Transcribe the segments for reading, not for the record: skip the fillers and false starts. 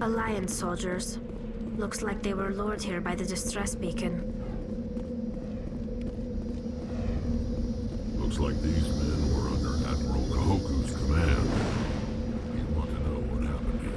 Alliance soldiers. Looks like they were lured here by the distress beacon. Looks like these men were under Admiral Kahoku's command. You want to know what happened here?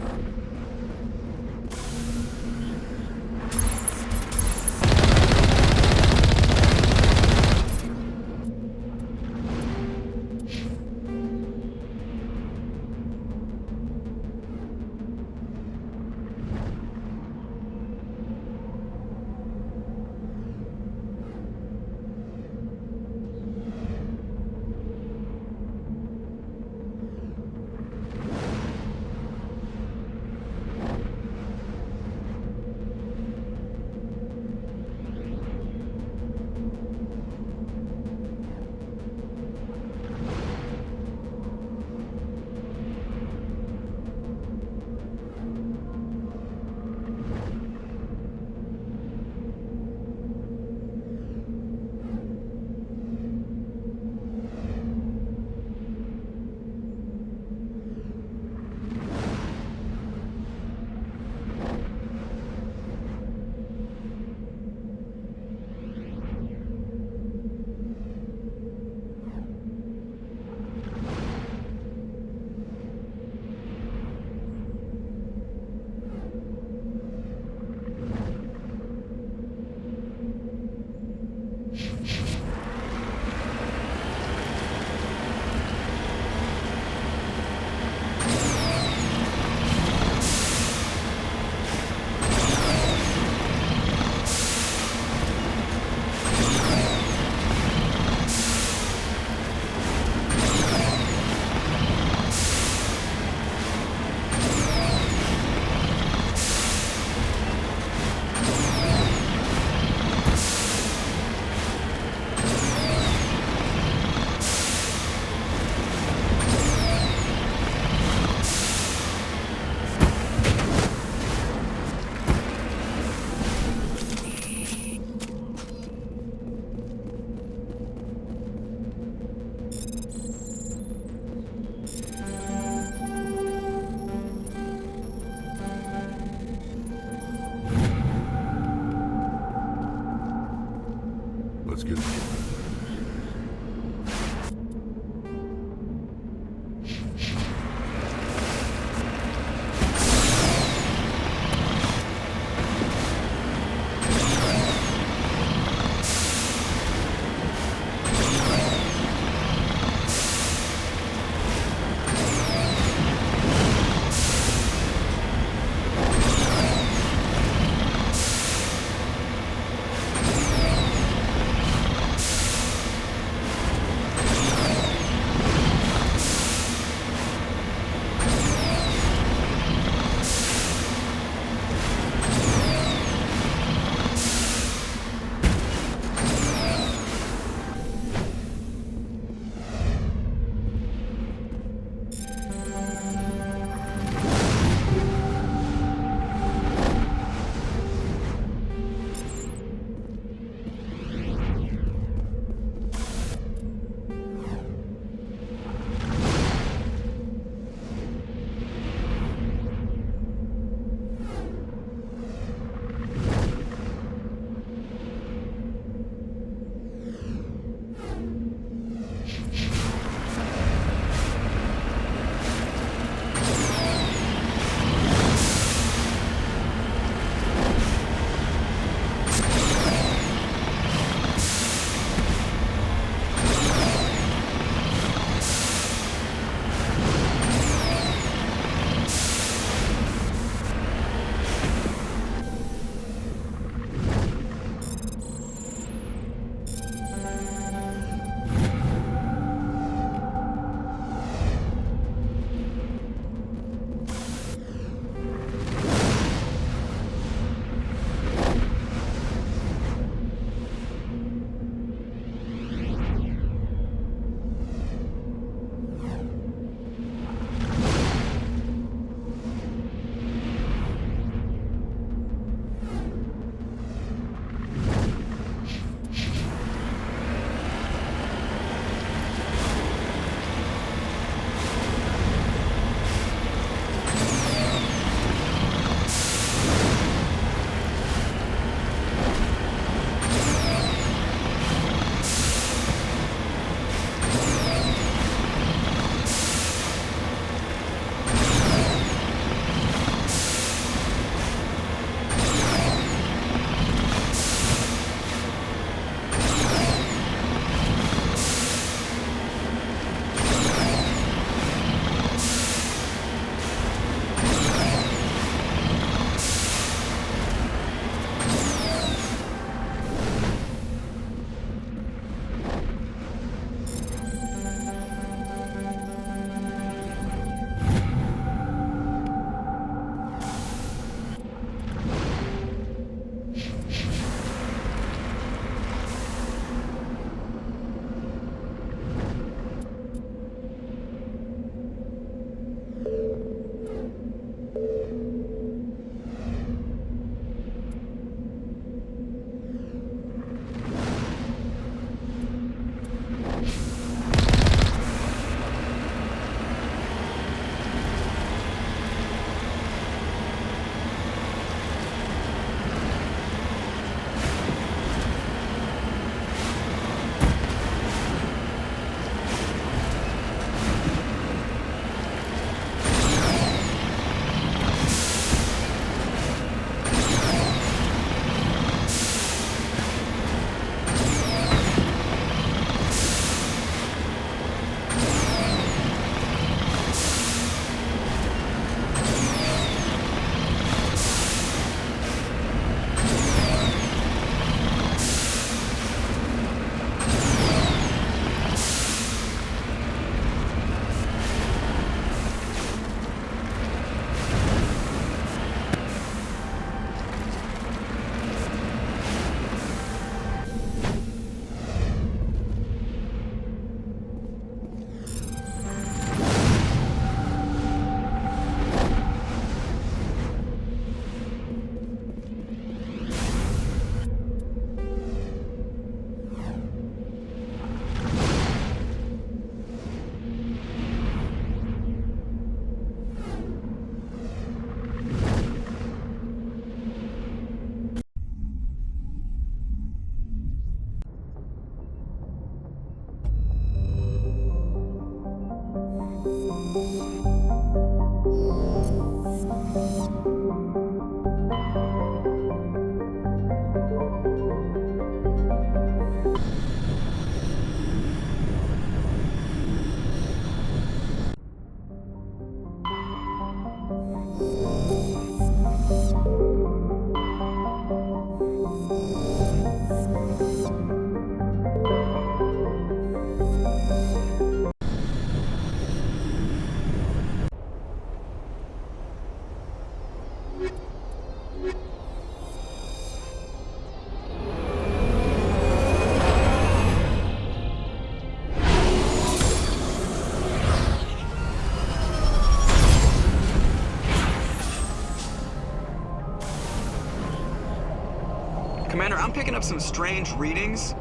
Commander, I'm picking up some strange readings.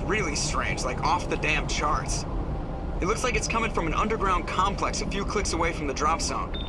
Really strange, like off the damn charts. It looks like it's coming from an underground complex a few clicks away from the drop zone.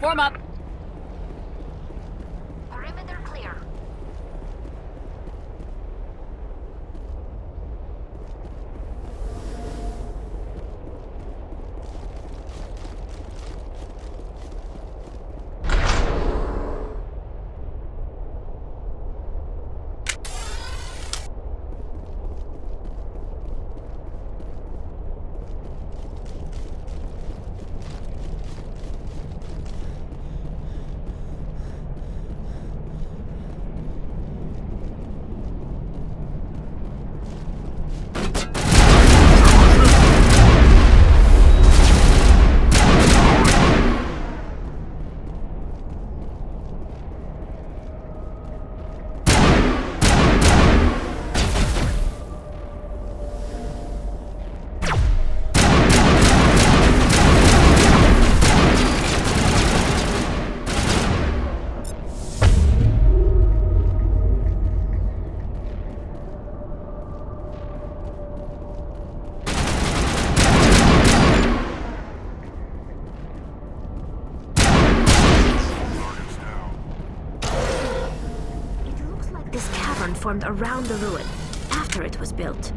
Form up. Perimeter clear. This cavern formed around the ruin, after it was built.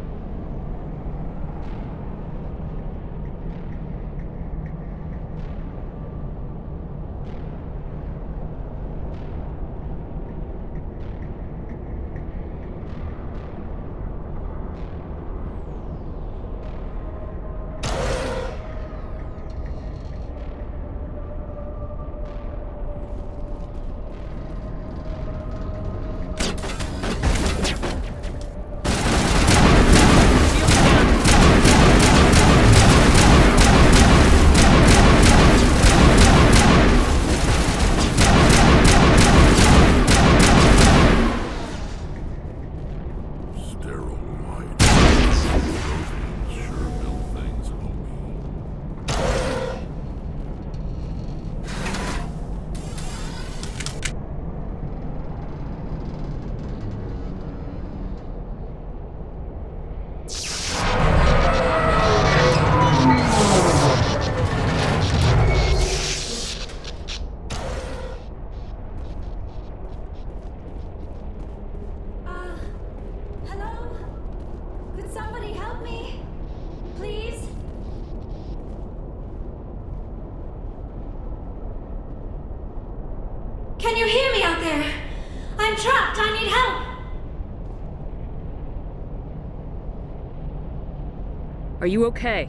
Sterile white. Those sure built things, homie. Hello? Could somebody help me? Please? Can you hear me out there? I'm trapped. I need help. Are you okay?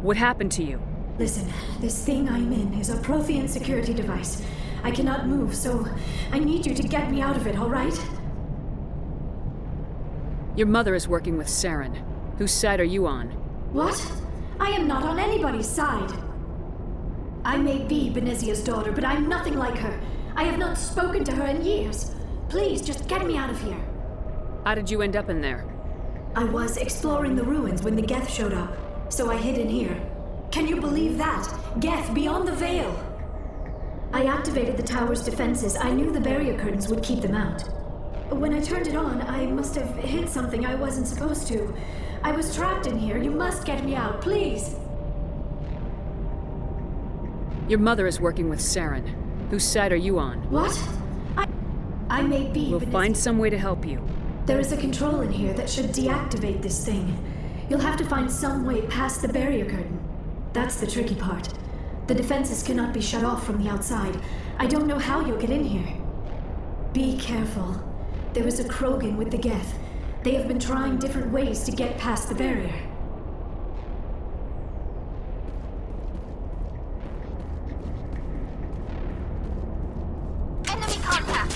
What happened to you? Listen, this thing I'm in is a Prothean security device. I cannot move, so I need you to get me out of it, all right? Your mother is working with Saren. Whose side are you on? What? I am not on anybody's side. I may be Benezia's daughter, but I'm nothing like her. I have not spoken to her in years. Please, just get me out of here. How did you end up in there? I was exploring the ruins when the Geth showed up, so I hid in here. Can you believe that? Geth beyond the veil! I activated the tower's defenses. I knew the barrier curtains would keep them out. When I turned it on, I must have hit something I wasn't supposed to. I was trapped in here. You must get me out, please! Your mother is working with Saren. Whose side are you on? What? I may be, We'll but find some way to help you. there is a control in here that should deactivate this thing. You'll have to find some way past the barrier curtain. That's the tricky part. The defenses cannot be shut off from the outside. I don't know how you'll get in here. Be careful. There is a Krogan with the Geth. They have been trying different ways to get past the barrier. Enemy contact.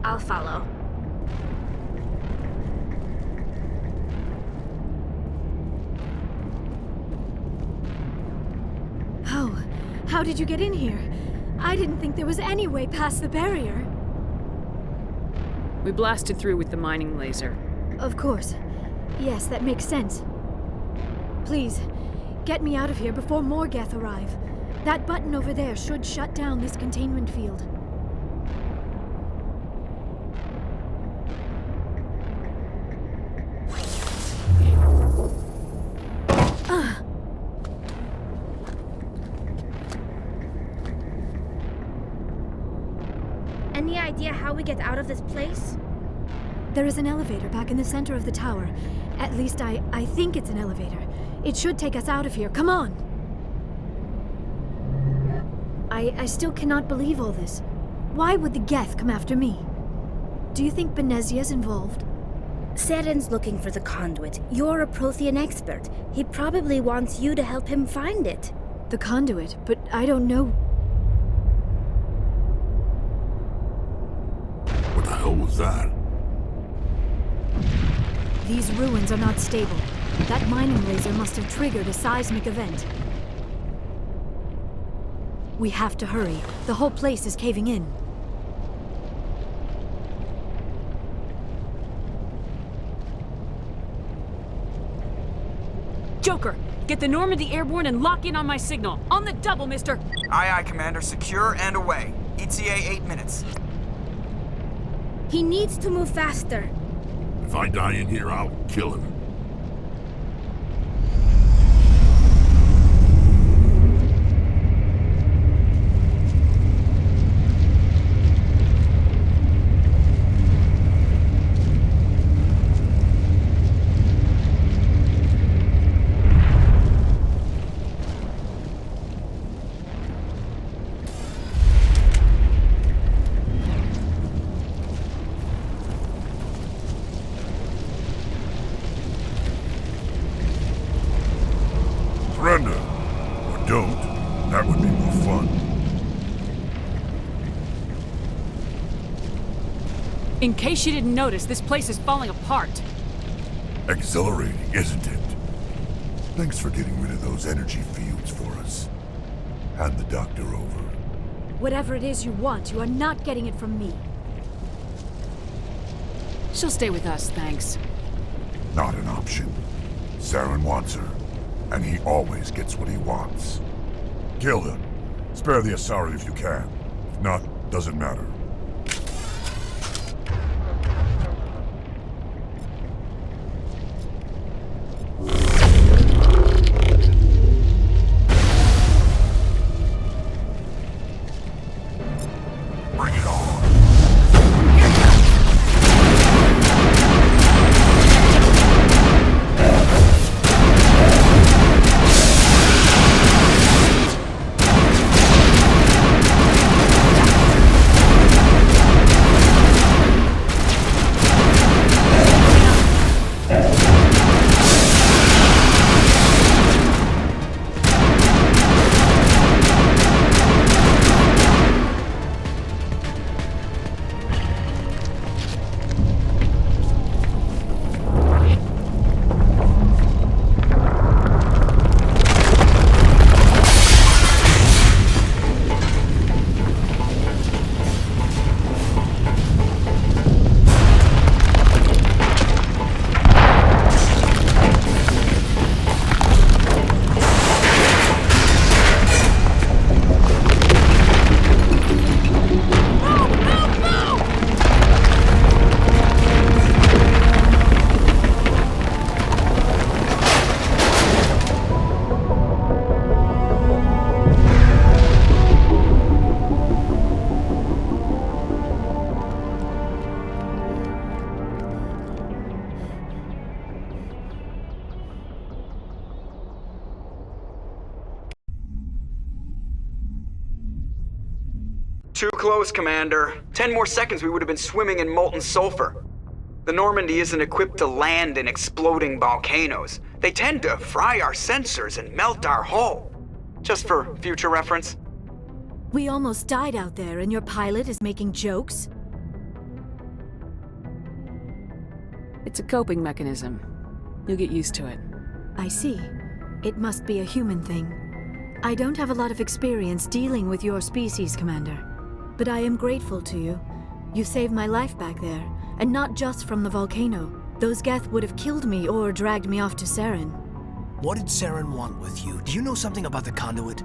I'll follow. Oh, how did you get in here? I didn't think there was any way past the barrier. We blasted through with the mining laser. Of course. Yes, that makes sense. Please, get me out of here before more Geth arrive. That button over there should shut down this containment field. Any idea how we get out of this place? There is an elevator back in the center of the tower. At least I think it's an elevator. It should take us out of here. Come on! I still cannot believe all this. Why would the Geth come after me? Do you think Benezia's involved? Seren's looking for the conduit. You're a Prothean expert. He probably wants you to help him find it. The conduit, but I don't know. What the hell was that? These ruins are not stable. That mining laser must have triggered a seismic event. We have to hurry. The whole place is caving in. Joker, get the Normandy airborne and lock in on my signal. On the double, mister! Aye, aye, Commander. Secure and away. ETA 8 minutes. He needs to move faster. If I die in here, I'll kill him. Surrender. Or don't. That would be more fun. In case you didn't notice, this place is falling apart. Exhilarating, isn't it? Thanks for getting rid of those energy fields for us. Hand the doctor over. Whatever it is you want, you are not getting it from me. She'll stay with us, thanks. Not an option. Saren wants her, and he always gets what he wants. Kill him. Spare the Asari if you can. If not, doesn't matter. Bring it on. Too close, Commander. 10 more seconds we would have been swimming in molten sulfur. The Normandy isn't equipped to land in exploding volcanoes. They tend to fry our sensors and melt our hull. Just for future reference. We almost died out there, and your pilot is making jokes? It's a coping mechanism. You'll get used to it. I see. It must be a human thing. I don't have a lot of experience dealing with your species, Commander. But I am grateful to you. You saved my life back there, and not just from the volcano. Those Geth would have killed me or dragged me off to Saren. What did Saren want with you? Do you know something about the conduit?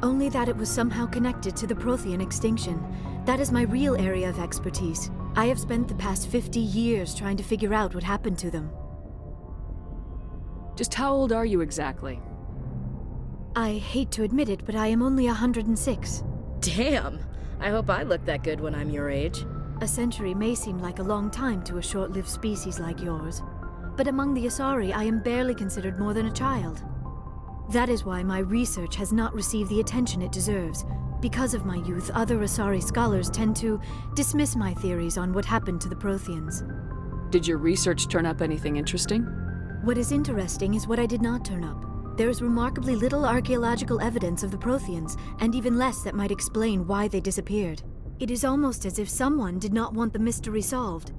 Only that it was somehow connected to the Prothean extinction. That is my real area of expertise. I have spent the past 50 years trying to figure out what happened to them. Just how old are you exactly? I hate to admit it, but I am only 106. Damn! I hope I look that good when I'm your age. A century may seem like a long time to a short-lived species like yours, but among the Asari, I am barely considered more than a child. That is why my research has not received the attention it deserves. Because of my youth, other Asari scholars tend to dismiss my theories on what happened to the Protheans. Did your research turn up anything interesting? What is interesting is what I did not turn up. There is remarkably little archaeological evidence of the Protheans, and even less that might explain why they disappeared. It is almost as if someone did not want the mystery solved.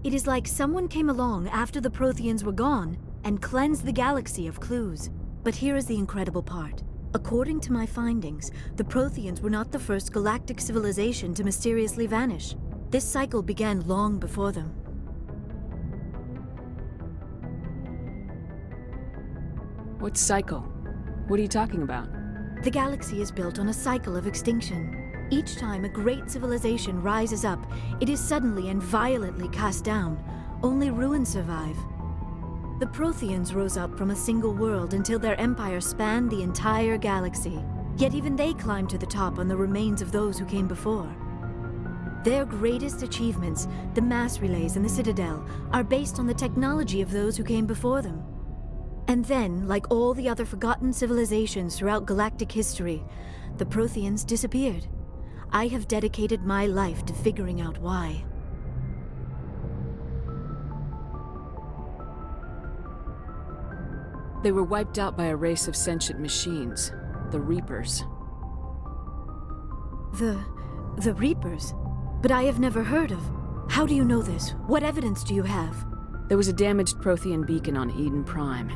It is like someone came along after the Protheans were gone and cleansed the galaxy of clues. But here is the incredible part. According to my findings, the Protheans were not the first galactic civilization to mysteriously vanish. This cycle began long before them. What cycle? What are you talking about? The galaxy is built on a cycle of extinction. Each time a great civilization rises up, it is suddenly and violently cast down. Only ruins survive. The Protheans rose up from a single world until their empire spanned the entire galaxy. Yet even they climbed to the top on the remains of those who came before. Their greatest achievements, the mass relays and the Citadel, are based on the technology of those who came before them. And then, like all the other forgotten civilizations throughout galactic history, the Protheans disappeared. I have dedicated my life to figuring out why. They were wiped out by a race of sentient machines, the Reapers. The Reapers? But I have never heard of. How do you know this? What evidence do you have? There was a damaged Prothean beacon on Eden Prime.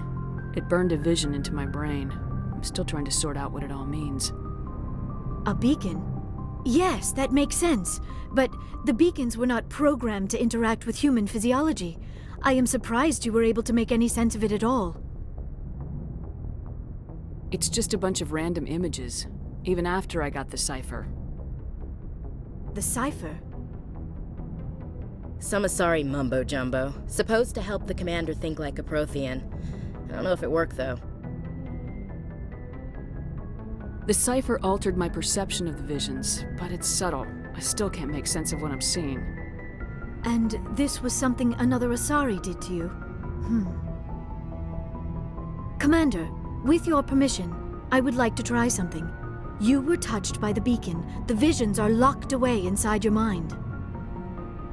It burned a vision into my brain. I'm still trying to sort out what it all means. A beacon? Yes, that makes sense. But the beacons were not programmed to interact with human physiology. I am surprised you were able to make any sense of it at all. It's just a bunch of random images, even after I got the cipher. The cipher? Some Asari mumbo-jumbo, supposed to help the commander think like a Prothean. I don't know if it worked, though. The cipher altered my perception of the visions, but it's subtle. I still can't make sense of what I'm seeing. And this was something another Asari did to you? Commander, with your permission, I would like to try something. You were touched by the beacon. The visions are locked away inside your mind.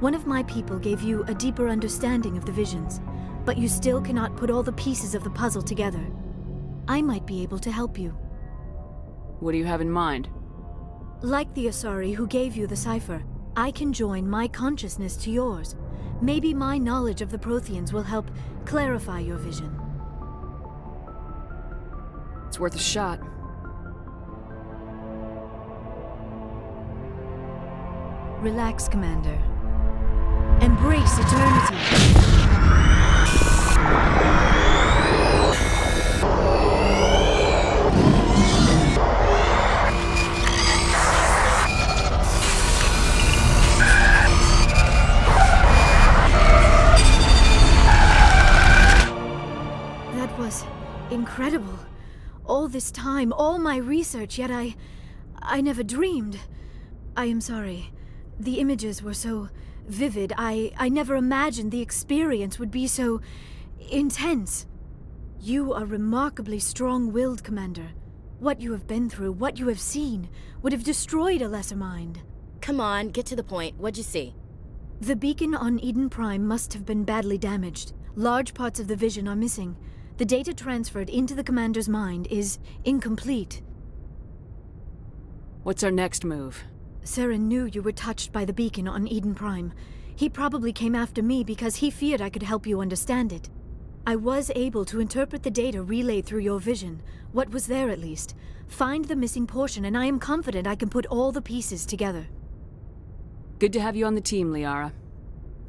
One of my people gave you a deeper understanding of the visions, but you still cannot put all the pieces of the puzzle together. I might be able to help you. What do you have in mind? Like the Asari who gave you the cipher, I can join my consciousness to yours. Maybe my knowledge of the Protheans will help clarify your vision. It's worth a shot. Relax, Commander. Embrace eternity. That was incredible. All this time, all my research, yet I never dreamed. I am sorry. The images were so vivid. I never imagined the experience would be so intense. You are remarkably strong-willed, Commander. What you have been through, what you have seen, would have destroyed a lesser mind. Come on, get to the point. What'd you see? The beacon on Eden Prime must have been badly damaged. Large parts of the vision are missing. The data transferred into the Commander's mind is incomplete. What's our next move? Saren knew you were touched by the beacon on Eden Prime. He probably came after me because he feared I could help you understand it. I was able to interpret the data relayed through your vision, what was there at least, find the missing portion, and I am confident I can put all the pieces together. Good to have you on the team, Liara.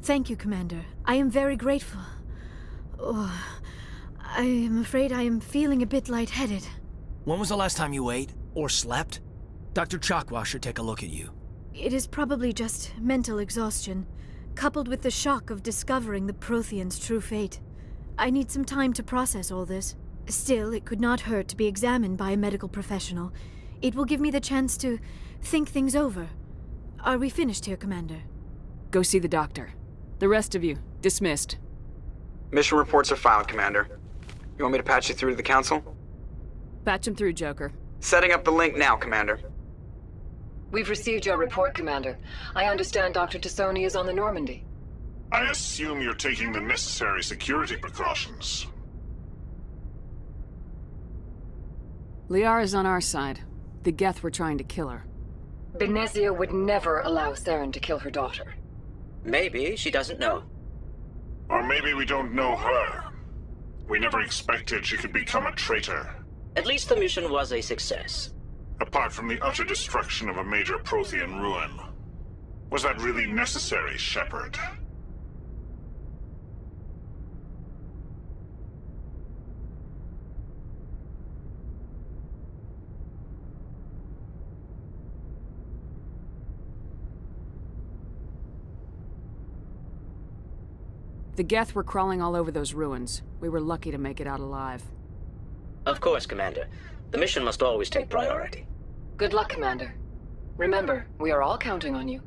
Thank you, Commander. I am very grateful. Oh, I am afraid I am feeling a bit lightheaded. When was the last time you ate? Or slept? Dr. Chakwa should take a look at you. It is probably just mental exhaustion, coupled with the shock of discovering the Prothean's true fate. I need some time to process all this. Still, it could not hurt to be examined by a medical professional. It will give me the chance to think things over. Are we finished here, Commander? Go see the doctor. The rest of you, dismissed. Mission reports are filed, Commander. You want me to patch you through to the Council? Patch him through, Joker. Setting up the link now, Commander. We've received your report, Commander. I understand Dr. Tassoni is on the Normandy. I assume you're taking the necessary security precautions. Liara's on our side. The Geth were trying to kill her. Benezia would never allow Saren to kill her daughter. Maybe she doesn't know. Or maybe we don't know her. We never expected she could become a traitor. At least the mission was a success. Apart from the utter destruction of a major Prothean ruin. Was that really necessary, Shepard? The Geth were crawling all over those ruins. We were lucky to make it out alive. Of course, Commander. The mission must always take priority. Good luck, Commander. Remember, we are all counting on you.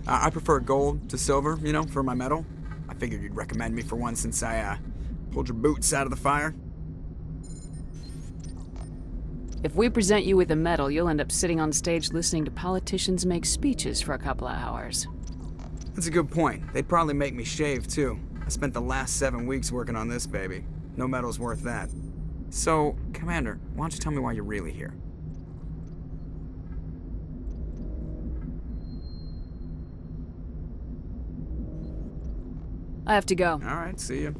I prefer gold to silver, you know, for my medal. I figured you'd recommend me for one since I, pulled your boots out of the fire. If we present you with a medal, you'll end up sitting on stage listening to politicians make speeches for a couple of hours. That's a good point. They'd probably make me shave, too. I spent the last 7 weeks working on this baby. No medal's worth that. So, Commander, why don't you tell me why you're really here? I have to go. All right, see ya.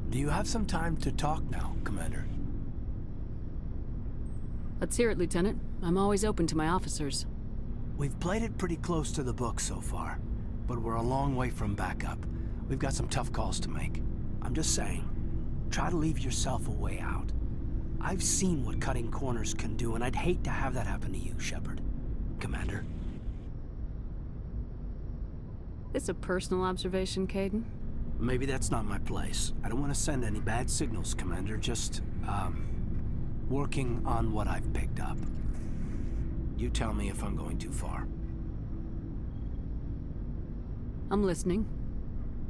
Do you have some time to talk now, Commander? Let's hear it, Lieutenant. I'm always open to my officers. We've played it pretty close to the book so far, but we're a long way from backup. We've got some tough calls to make. I'm just saying, try to leave yourself a way out. I've seen what cutting corners can do, and I'd hate to have that happen to you, Shepard. Commander. This a personal observation, Caden? Maybe that's not my place. I don't want to send any bad signals, Commander. Just, working on what I've picked up. You tell me if I'm going too far. I'm listening.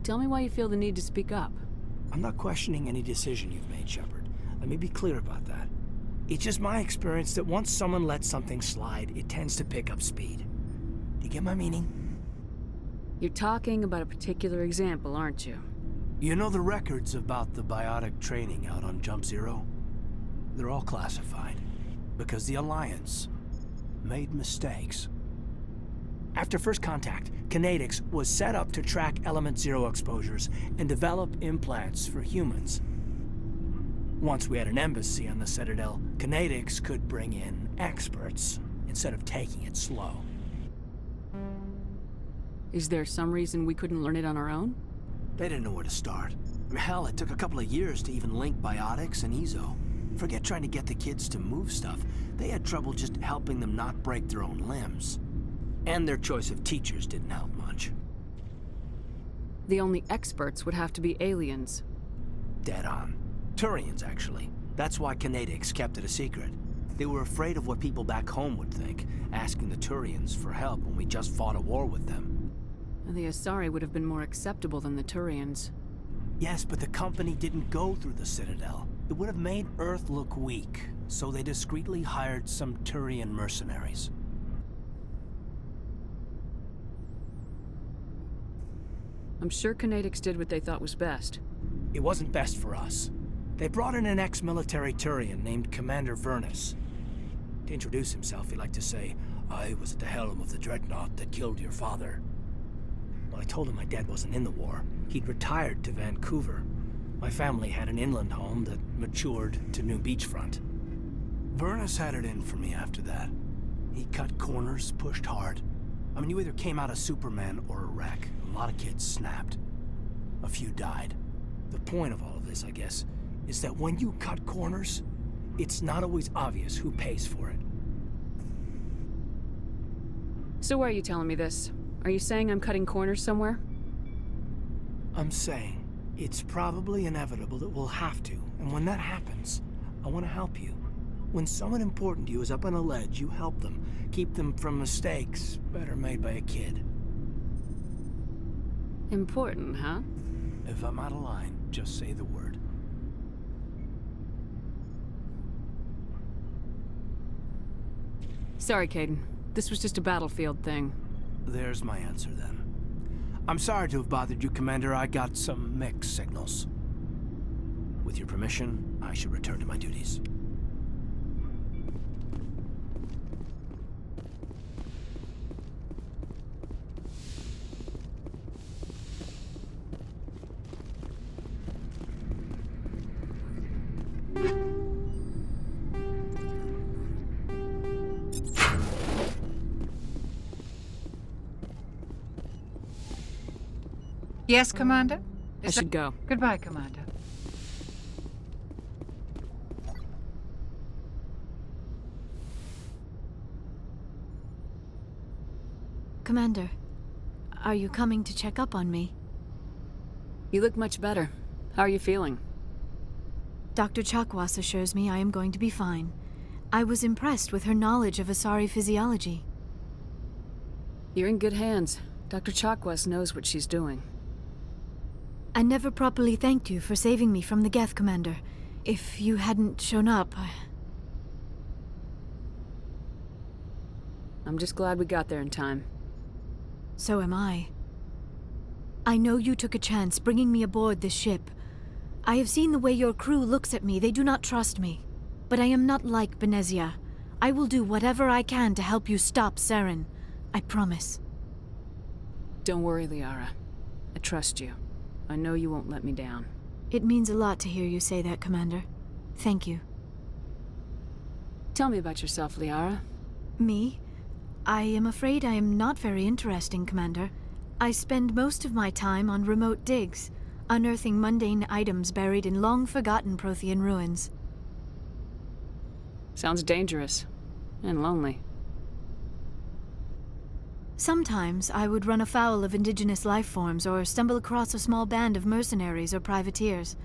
Tell me why you feel the need to speak up. I'm not questioning any decision you've made, Shepard. Let me be clear about that. It's just my experience that once someone lets something slide, it tends to pick up speed. Do you get my meaning? You're talking about a particular example, aren't you? You know the records about the biotic training out on Jump Zero? They're all classified, because the Alliance made mistakes. After first contact, Kinetics was set up to track Element Zero exposures and develop implants for humans. Once we had an embassy on the Citadel, Kinetics could bring in experts instead of taking it slow. Is there some reason we couldn't learn it on our own? They didn't know where to start. I mean, hell, it took a couple of years to even link biotics and ezo. Forget trying to get the kids to move stuff. They had trouble just helping them not break their own limbs. And their choice of teachers didn't help much. The only experts would have to be aliens. Dead on. Turians, actually. That's why Kinetics kept it a secret. They were afraid of what people back home would think, asking the Turians for help when we just fought a war with them. And the Asari would have been more acceptable than the Turians. Yes, but the company didn't go through the Citadel. It would have made Earth look weak, so they discreetly hired some Turian mercenaries. I'm sure Kinetics did what they thought was best. It wasn't best for us. They brought in an ex-military Turian named Commander Vernus. To introduce himself, he liked to say, "I was at the helm of the dreadnought that killed your father." Well, I told him my dad wasn't in the war. He'd retired to Vancouver. My family had an inland home that matured to new beachfront. Vernus had it in for me after that. He cut corners, pushed hard. I mean, you either came out a Superman or a wreck. A lot of kids snapped. A few died. The point of all of this, I guess, is that when you cut corners, it's not always obvious who pays for it. So why are you telling me this? Are you saying I'm cutting corners somewhere? I'm saying it's probably inevitable that we'll have to, and when that happens, I want to help you. When someone important to you is up on a ledge, you help them. Keep them from mistakes better made by a kid. Important, huh? If I'm out of line, just say the word. Sorry, Caden. This was just a battlefield thing. There's my answer, then. I'm sorry to have bothered you, Commander. I got some mixed signals. With your permission, I should return to my duties. Yes, Commander? I should go. Goodbye, Commander. Commander, are you coming to check up on me? You look much better. How are you feeling? Dr. Chakwas assures me I am going to be fine. I was impressed with her knowledge of Asari physiology. You're in good hands. Dr. Chakwas knows what she's doing. I never properly thanked you for saving me from the Geth, Commander. If you hadn't shown up, I'm just glad we got there in time. So am I. I know you took a chance bringing me aboard this ship. I have seen the way your crew looks at me. They do not trust me. But I am not like Benezia. I will do whatever I can to help you stop Saren. I promise. Don't worry, Liara. I trust you. I know you won't let me down. It means a lot to hear you say that, Commander. Thank you. Tell me about yourself, Liara. Me? I am afraid I am not very interesting, Commander. I spend most of my time on remote digs, unearthing mundane items buried in long-forgotten Prothean ruins. Sounds dangerous. And lonely. Sometimes I would run afoul of indigenous life forms or stumble across a small band of mercenaries or privateers,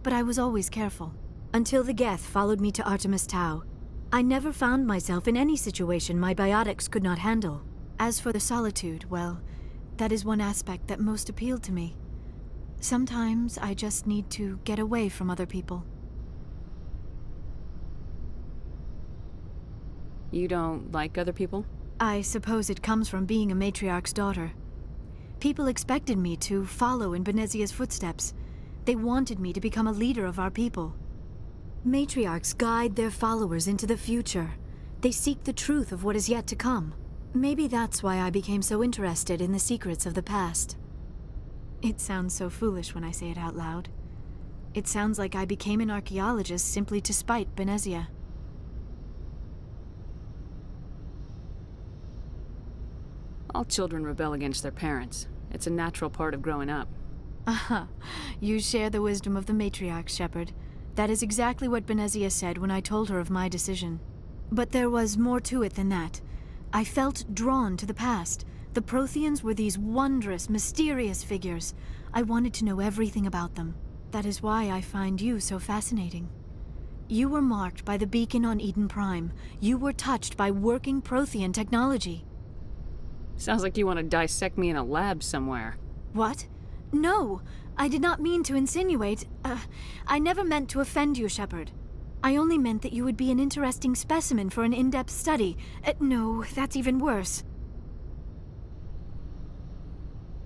but I was always careful. Until the Geth followed me to Artemis Tau, I never found myself in any situation my biotics could not handle. As for the solitude, well, that is one aspect that most appealed to me. Sometimes I just need to get away from other people. You don't like other people? I suppose it comes from being a matriarch's daughter. People expected me to follow in Benezia's footsteps. They wanted me to become a leader of our people. Matriarchs guide their followers into the future. They seek the truth of what is yet to come. Maybe that's why I became so interested in the secrets of the past. It sounds so foolish when I say it out loud. It sounds like I became an archaeologist simply to spite Benezia. All children rebel against their parents. It's a natural part of growing up. Aha. You share the wisdom of the matriarch, Shepard. That is exactly what Benezia said when I told her of my decision. But there was more to it than that. I felt drawn to the past. The Protheans were these wondrous, mysterious figures. I wanted to know everything about them. That is why I find you so fascinating. You were marked by the beacon on Eden Prime. You were touched by working Prothean technology. Sounds like you want to dissect me in a lab somewhere. What? No! I did not mean to insinuate. I never meant to offend you, Shepard. I only meant that you would be an interesting specimen for an in-depth study. No, that's even worse.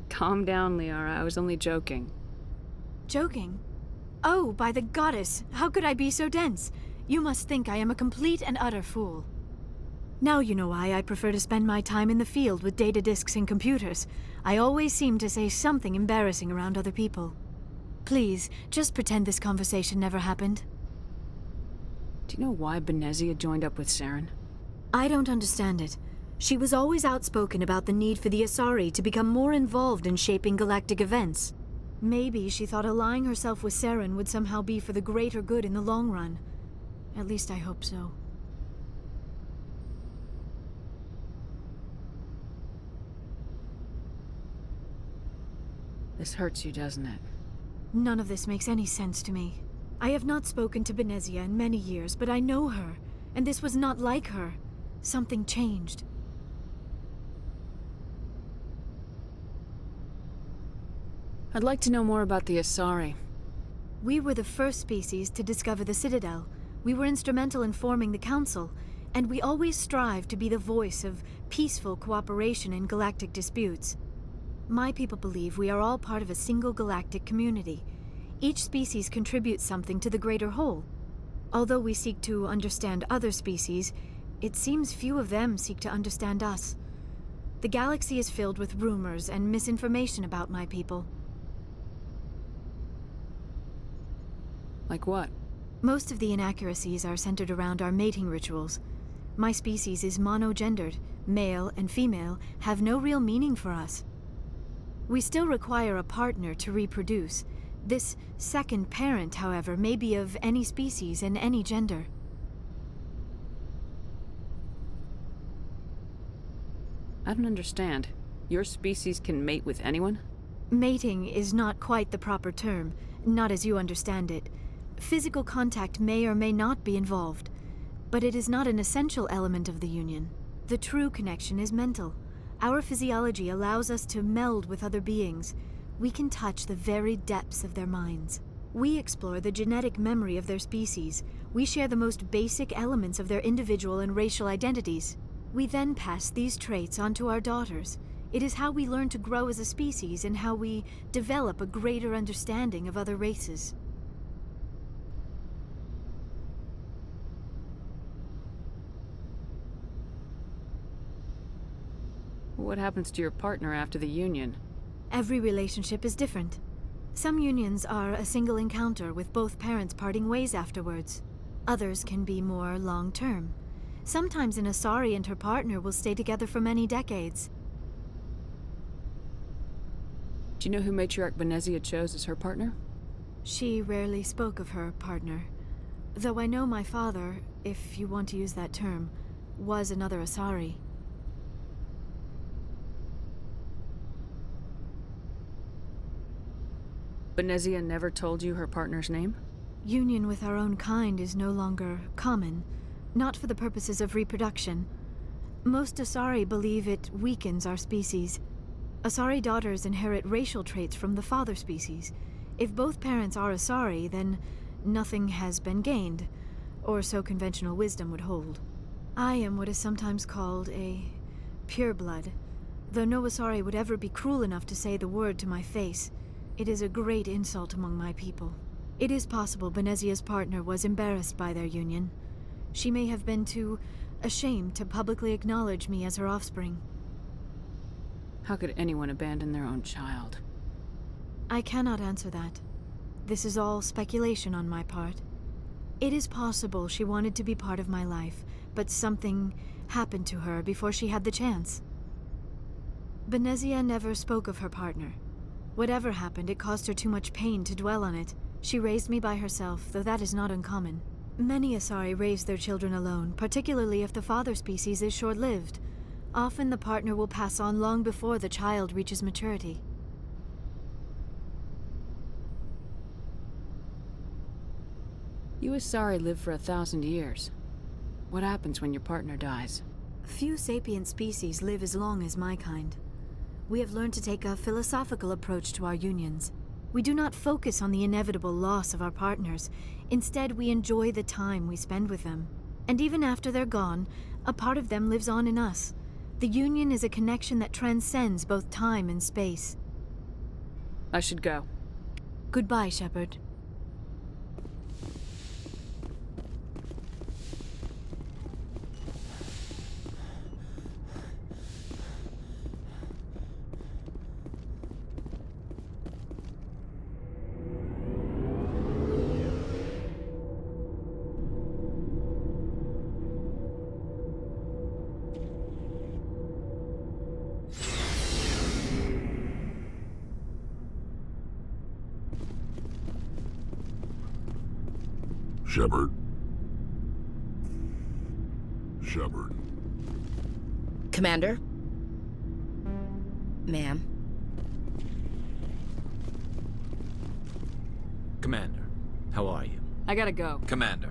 Calm down, Liara. I was only joking. Joking? Oh, by the goddess, how could I be so dense? You must think I am a complete and utter fool. Now you know why I prefer to spend my time in the field with data disks and computers. I always seem to say something embarrassing around other people. Please, just pretend this conversation never happened. Do you know why Benezia joined up with Saren? I don't understand it. She was always outspoken about the need for the Asari to become more involved in shaping galactic events. Maybe she thought allying herself with Saren would somehow be for the greater good in the long run. At least I hope so. This hurts you, doesn't it? None of this makes any sense to me. I have not spoken to Benezia in many years, but I know her, and this was not like her. Something changed. I'd like to know more about the Asari. We were the first species to discover the Citadel. We were instrumental in forming the Council, and we always strive to be the voice of peaceful cooperation in galactic disputes. My people believe we are all part of a single galactic community. Each species contributes something to the greater whole. Although we seek to understand other species, it seems few of them seek to understand us. The galaxy is filled with rumors and misinformation about my people. Like what? Most of the inaccuracies are centered around our mating rituals. My species is monogendered. Male and female have no real meaning for us. We still require a partner to reproduce. This second parent, however, may be of any species and any gender. I don't understand. Your species can mate with anyone? Mating is not quite the proper term, not as you understand it. Physical contact may or may not be involved, but it is not an essential element of the union. The true connection is mental. Our physiology allows us to meld with other beings. We can touch the very depths of their minds. We explore the genetic memory of their species. We share the most basic elements of their individual and racial identities. We then pass these traits on to our daughters. It is how we learn to grow as a species and how we develop a greater understanding of other races. What happens to your partner after the union? Every relationship is different. Some unions are a single encounter with both parents parting ways afterwards. Others can be more long-term. Sometimes an Asari and her partner will stay together for many decades. Do you know who Matriarch Benezia chose as her partner? She rarely spoke of her partner. Though I know my father, if you want to use that term, was another Asari. Benezia never told you her partner's name? Union with our own kind is no longer common, not for the purposes of reproduction. Most Asari believe it weakens our species. Asari daughters inherit racial traits from the father species. If both parents are Asari, then nothing has been gained, or so conventional wisdom would hold. I am what is sometimes called a pureblood, though no Asari would ever be cruel enough to say the word to my face. It is a great insult among my people. It is possible Benezia's partner was embarrassed by their union. She may have been too ashamed to publicly acknowledge me as her offspring. How could anyone abandon their own child? I cannot answer that. This is all speculation on my part. It is possible she wanted to be part of my life, but something happened to her before she had the chance. Benezia never spoke of her partner. Whatever happened, it caused her too much pain to dwell on it. She raised me by herself, though that is not uncommon. Many Asari raise their children alone, particularly if the father species is short-lived. Often the partner will pass on long before the child reaches maturity. You Asari live for 1,000 years. What happens when your partner dies? Few sapient species live as long as my kind. We have learned to take a philosophical approach to our unions. We do not focus on the inevitable loss of our partners. Instead, we enjoy the time we spend with them. And even after they're gone, a part of them lives on in us. The union is a connection that transcends both time and space. I should go. Goodbye, Shepard. Shepard. Shepard. Commander? Ma'am? Commander, how are you? I gotta go. Commander.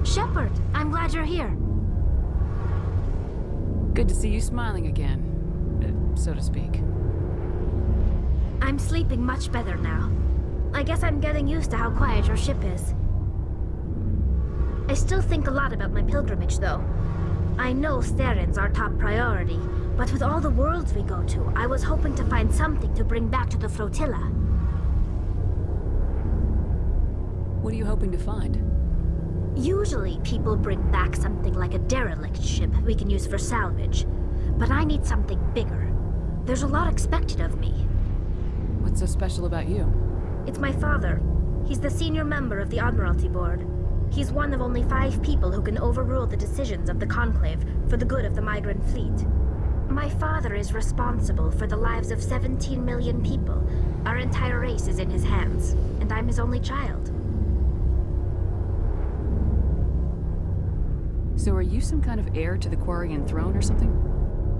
Shepard, I'm glad you're here. Good to see you smiling again, so to speak. I'm sleeping much better now. I guess I'm getting used to how quiet your ship is. I still think a lot about my pilgrimage, though. I know Steren's our top priority, but with all the worlds we go to, I was hoping to find something to bring back to the flotilla. What are you hoping to find? Usually, people bring back something like a derelict ship we can use for salvage. But I need something bigger. There's a lot expected of me. What's so special about you? It's my father. He's the senior member of the Admiralty Board. He's one of only 5 people who can overrule the decisions of the Conclave for the good of the migrant fleet. My father is responsible for the lives of 17 million people. Our entire race is in his hands, and I'm his only child. So are you some kind of heir to the Quarian throne or something?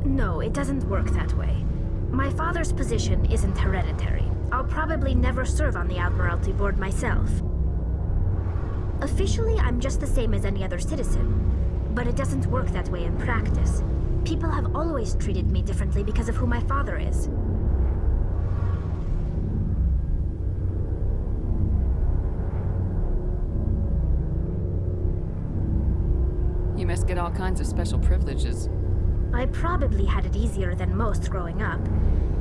No, it doesn't work that way. My father's position isn't hereditary. I'll probably never serve on the Admiralty Board myself. Officially, I'm just the same as any other citizen. But it doesn't work that way in practice. People have always treated me differently because of who my father is. You must get all kinds of special privileges. I probably had it easier than most growing up,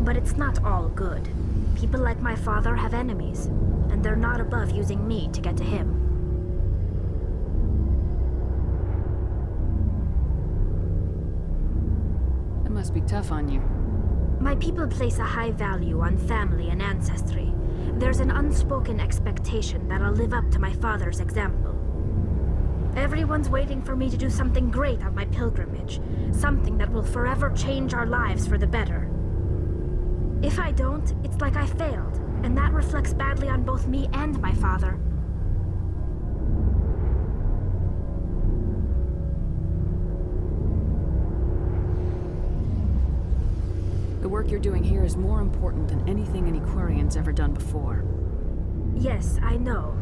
but it's not all good. People like my father have enemies, and they're not above using me to get to him. That must be tough on you. My people place a high value on family and ancestry. There's an unspoken expectation that I'll live up to my father's example. Everyone's waiting for me to do something great on my pilgrimage. Something that will forever change our lives for the better. If I don't, it's like I failed, and that reflects badly on both me and my father. The work you're doing here is more important than anything any Quarian's ever done before. Yes, I know.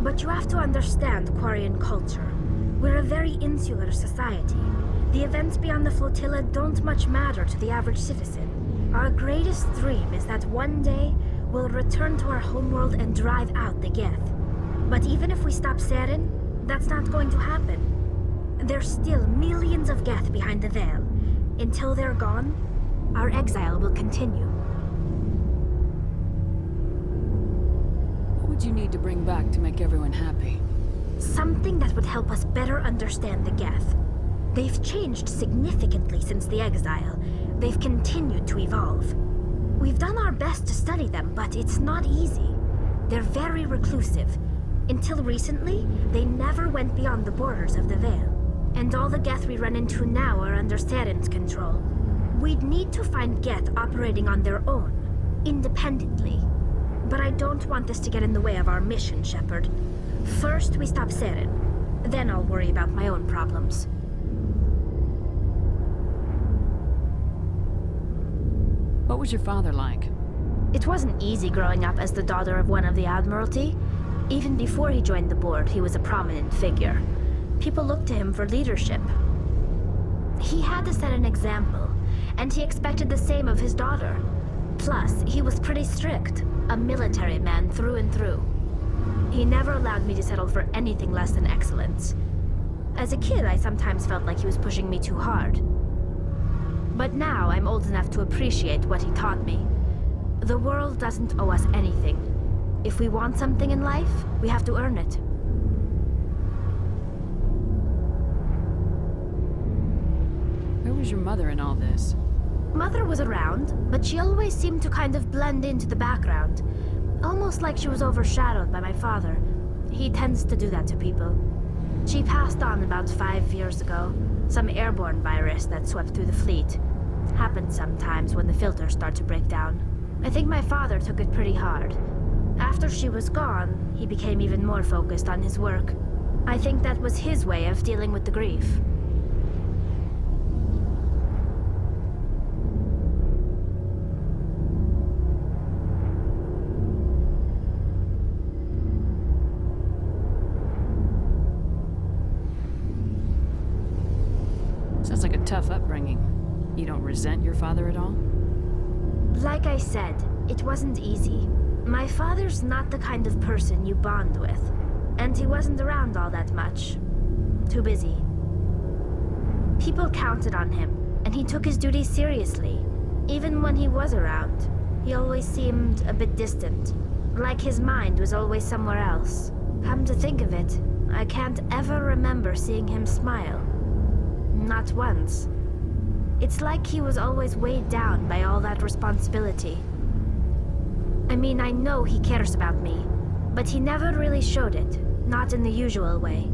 But you have to understand Quarian culture. We're a very insular society. The events beyond the flotilla don't much matter to the average citizen. Our greatest dream is that one day we'll return to our homeworld and drive out the Geth. But even if we stop Seren, that's not going to happen. There's still millions of Geth behind the veil. Until they're gone, our exile will continue. What would you need to bring back to make everyone happy? Something that would help us better understand the Geth. They've changed significantly since the exile. They've continued to evolve. We've done our best to study them, but it's not easy. They're very reclusive. Until recently, they never went beyond the borders of the Veil. And all the Geth we run into now are under Saren's control. We'd need to find Geth operating on their own, independently. But I don't want this to get in the way of our mission, Shepard. First, we stop Saren. Then I'll worry about my own problems. What was your father like? It wasn't easy growing up as the daughter of one of the Admiralty. Even before he joined the board, he was a prominent figure. People looked to him for leadership. He had to set an example, and he expected the same of his daughter. Plus, he was pretty strict, a military man through and through. He never allowed me to settle for anything less than excellence. As a kid, I sometimes felt like he was pushing me too hard. But now I'm old enough to appreciate what he taught me. The world doesn't owe us anything. If we want something in life, we have to earn it. Where was your mother in all this? Mother was around, but she always seemed to kind of blend into the background. Almost like she was overshadowed by my father. He tends to do that to people. She passed on about 5 years ago. Some airborne virus that swept through the fleet. Happens sometimes when the filters start to break down. I think my father took it pretty hard. After she was gone, he became even more focused on his work. I think that was his way of dealing with the grief. Sounds like a tough upbringing. You don't resent your father at all? Like I said, it wasn't easy. My father's not the kind of person you bond with, and he wasn't around all that much. Too busy. People counted on him, and he took his duties seriously. Even when he was around, he always seemed a bit distant, like his mind was always somewhere else. Come to think of it, I can't ever remember seeing him smile. Not once. It's like he was always weighed down by all that responsibility. I mean, I know he cares about me, but he never really showed it, not in the usual way.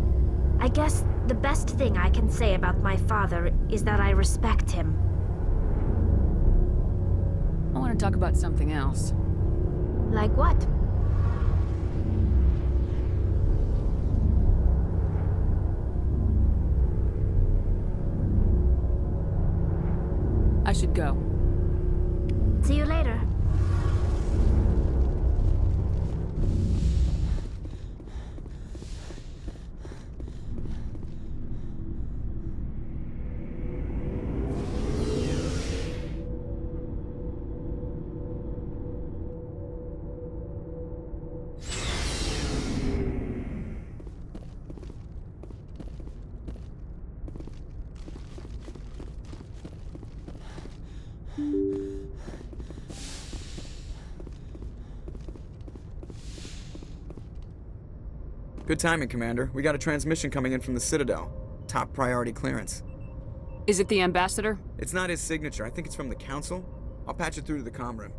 I guess the best thing I can say about my father is that I respect him. I want to talk about something else. Like what? I should go. See you later. Good timing, Commander. We got a transmission coming in from the Citadel. Top priority clearance. Is it the Ambassador? It's not his signature. I think it's from the Council. I'll patch it through to the comm room.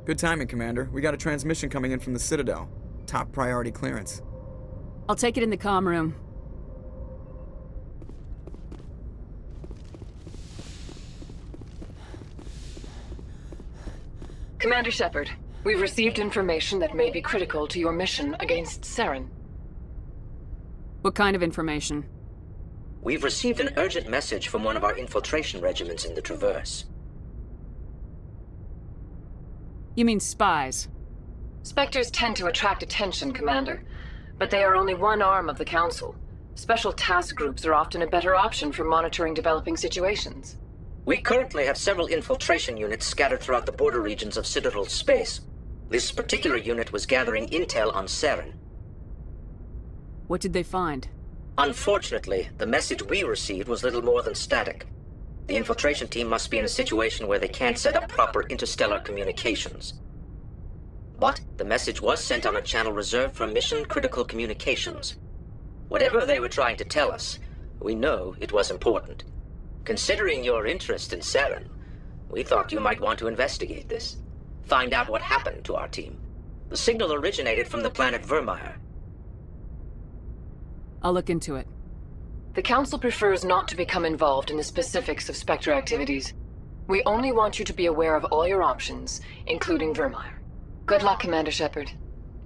Good timing, Commander. We got a transmission coming in from the Citadel. Top priority clearance. I'll take it in the comm room. Commander Shepard, we've received information that may be critical to your mission against Saren. What kind of information? We've received an urgent message from one of our infiltration regiments in the Traverse. You mean spies? Spectres tend to attract attention, Commander, but they are only one arm of the Council. Special task groups are often a better option for monitoring developing situations. We currently have several infiltration units scattered throughout the border regions of Citadel space. This particular unit was gathering intel on Saren. What did they find? Unfortunately, the message we received was little more than static. The infiltration team must be in a situation where they can't set up proper interstellar communications. But the message was sent on a channel reserved for mission-critical communications. Whatever they were trying to tell us, we know it was important. Considering your interest in Saren, we thought you might want to investigate this. Find out what happened to our team. The signal originated from the planet Vermeer. I'll look into it. The Council prefers not to become involved in the specifics of Spectre activities. We only want you to be aware of all your options, including Vermeer. Good luck, Commander Shepard.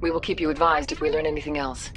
We will keep you advised if we learn anything else.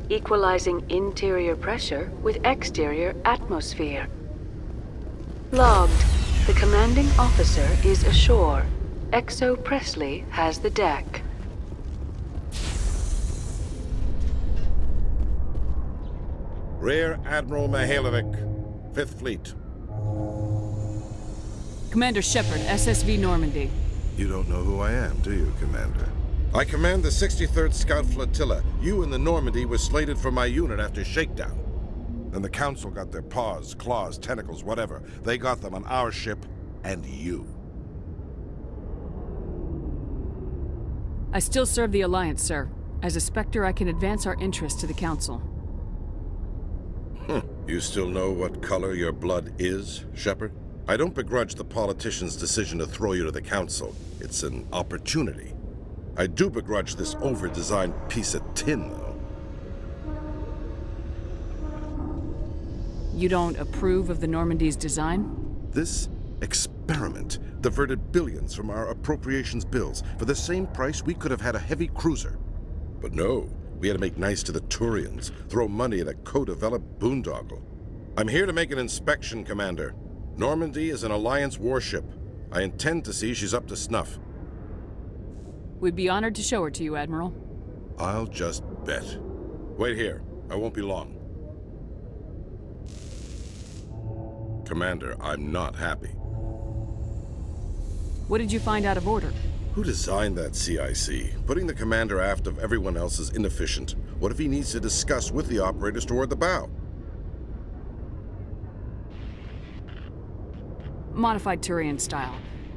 Equalizing interior pressure with exterior atmosphere. Logged. The commanding officer is ashore. Exo Presley has the deck. Rear Admiral Mihailovic, 5th Fleet. Commander Shepard, SSV Normandy. You don't know who I am, do you, Commander? I command the 63rd Scout Flotilla. You and the Normandy were slated for my unit after shakedown. Then the Council got their paws, claws, tentacles, whatever. They got them on our ship and you. I still serve the Alliance, sir. As a Spectre, I can advance our interests to the Council. You still know what color your blood is, Shepard? I don't begrudge the politician's decision to throw you to the Council. It's an opportunity. I do begrudge this over-designed piece of tin, though. You don't approve of the Normandy's design? This experiment diverted billions from our appropriations bills. For the same price, we could have had a heavy cruiser. But no, we had to make nice to the Turians, throw money at a co-developed boondoggle. I'm here to make an inspection, Commander. Normandy is an Alliance warship. I intend to see she's up to snuff. We'd be honored to show her to you, Admiral. I'll just bet. Wait here. I won't be long. Commander, I'm not happy. What did you find out of order? Who designed that CIC? Putting the commander aft of everyone else is inefficient. What if he needs to discuss with the operators toward the bow? Modified Turian style.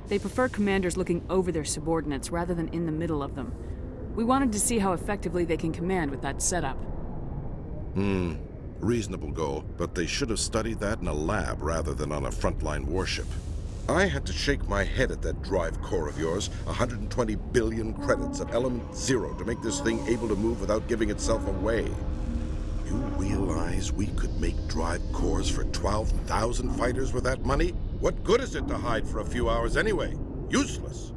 They prefer commanders looking over their subordinates rather than in the middle of them. We wanted to see how effectively they can command with that setup. Reasonable goal, but they should have studied that in a lab rather than on a frontline warship. I had to shake my head at that drive core of yours. 120 billion credits of element 0 to make this thing able to move without giving itself away. You realize we could make drive cores for 12,000 fighters with that money? What good is it to hide for a few hours anyway? Useless.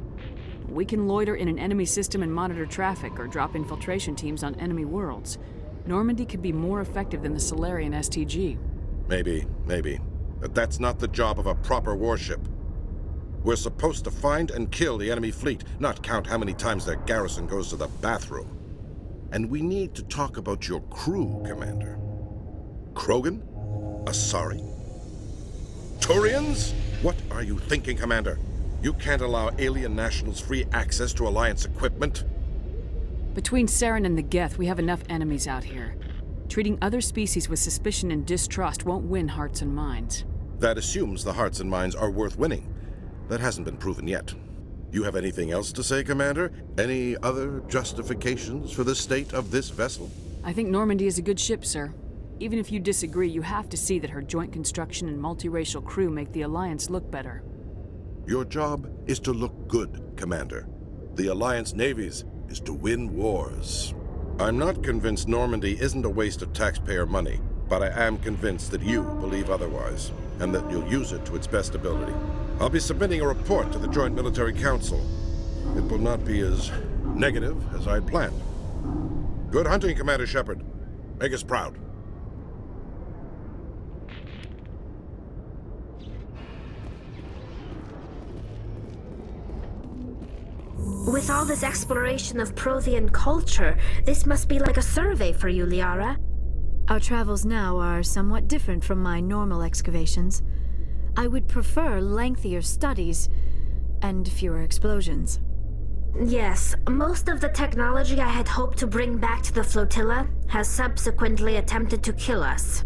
We can loiter in an enemy system and monitor traffic, or drop infiltration teams on enemy worlds. Normandy could be more effective than the Solarian STG. Maybe. But that's not the job of a proper warship. We're supposed to find and kill the enemy fleet, not count how many times their garrison goes to the bathroom. And we need to talk about your crew, Commander. Krogan? Asari? Turians? What are you thinking, Commander? You can't allow alien nationals free access to Alliance equipment? Between Saren and the Geth, we have enough enemies out here. Treating other species with suspicion and distrust won't win hearts and minds. That assumes the hearts and minds are worth winning. That hasn't been proven yet. You have anything else to say, Commander? Any other justifications for the state of this vessel? I think Normandy is a good ship, sir. Even if you disagree, you have to see that her joint construction and multiracial crew make the Alliance look better. Your job is to look good, Commander. The Alliance navies is to win wars. I'm not convinced Normandy isn't a waste of taxpayer money, but I am convinced that you believe otherwise, and that you'll use it to its best ability. I'll be submitting a report to the Joint Military Council. It will not be as negative as I'd planned. Good hunting, Commander Shepard. Make us proud. With all this exploration of Prothean culture, this must be like a survey for you, Liara. Our travels now are somewhat different from my normal excavations. I would prefer lengthier studies and fewer explosions. Yes, most of the technology I had hoped to bring back to the flotilla has subsequently attempted to kill us.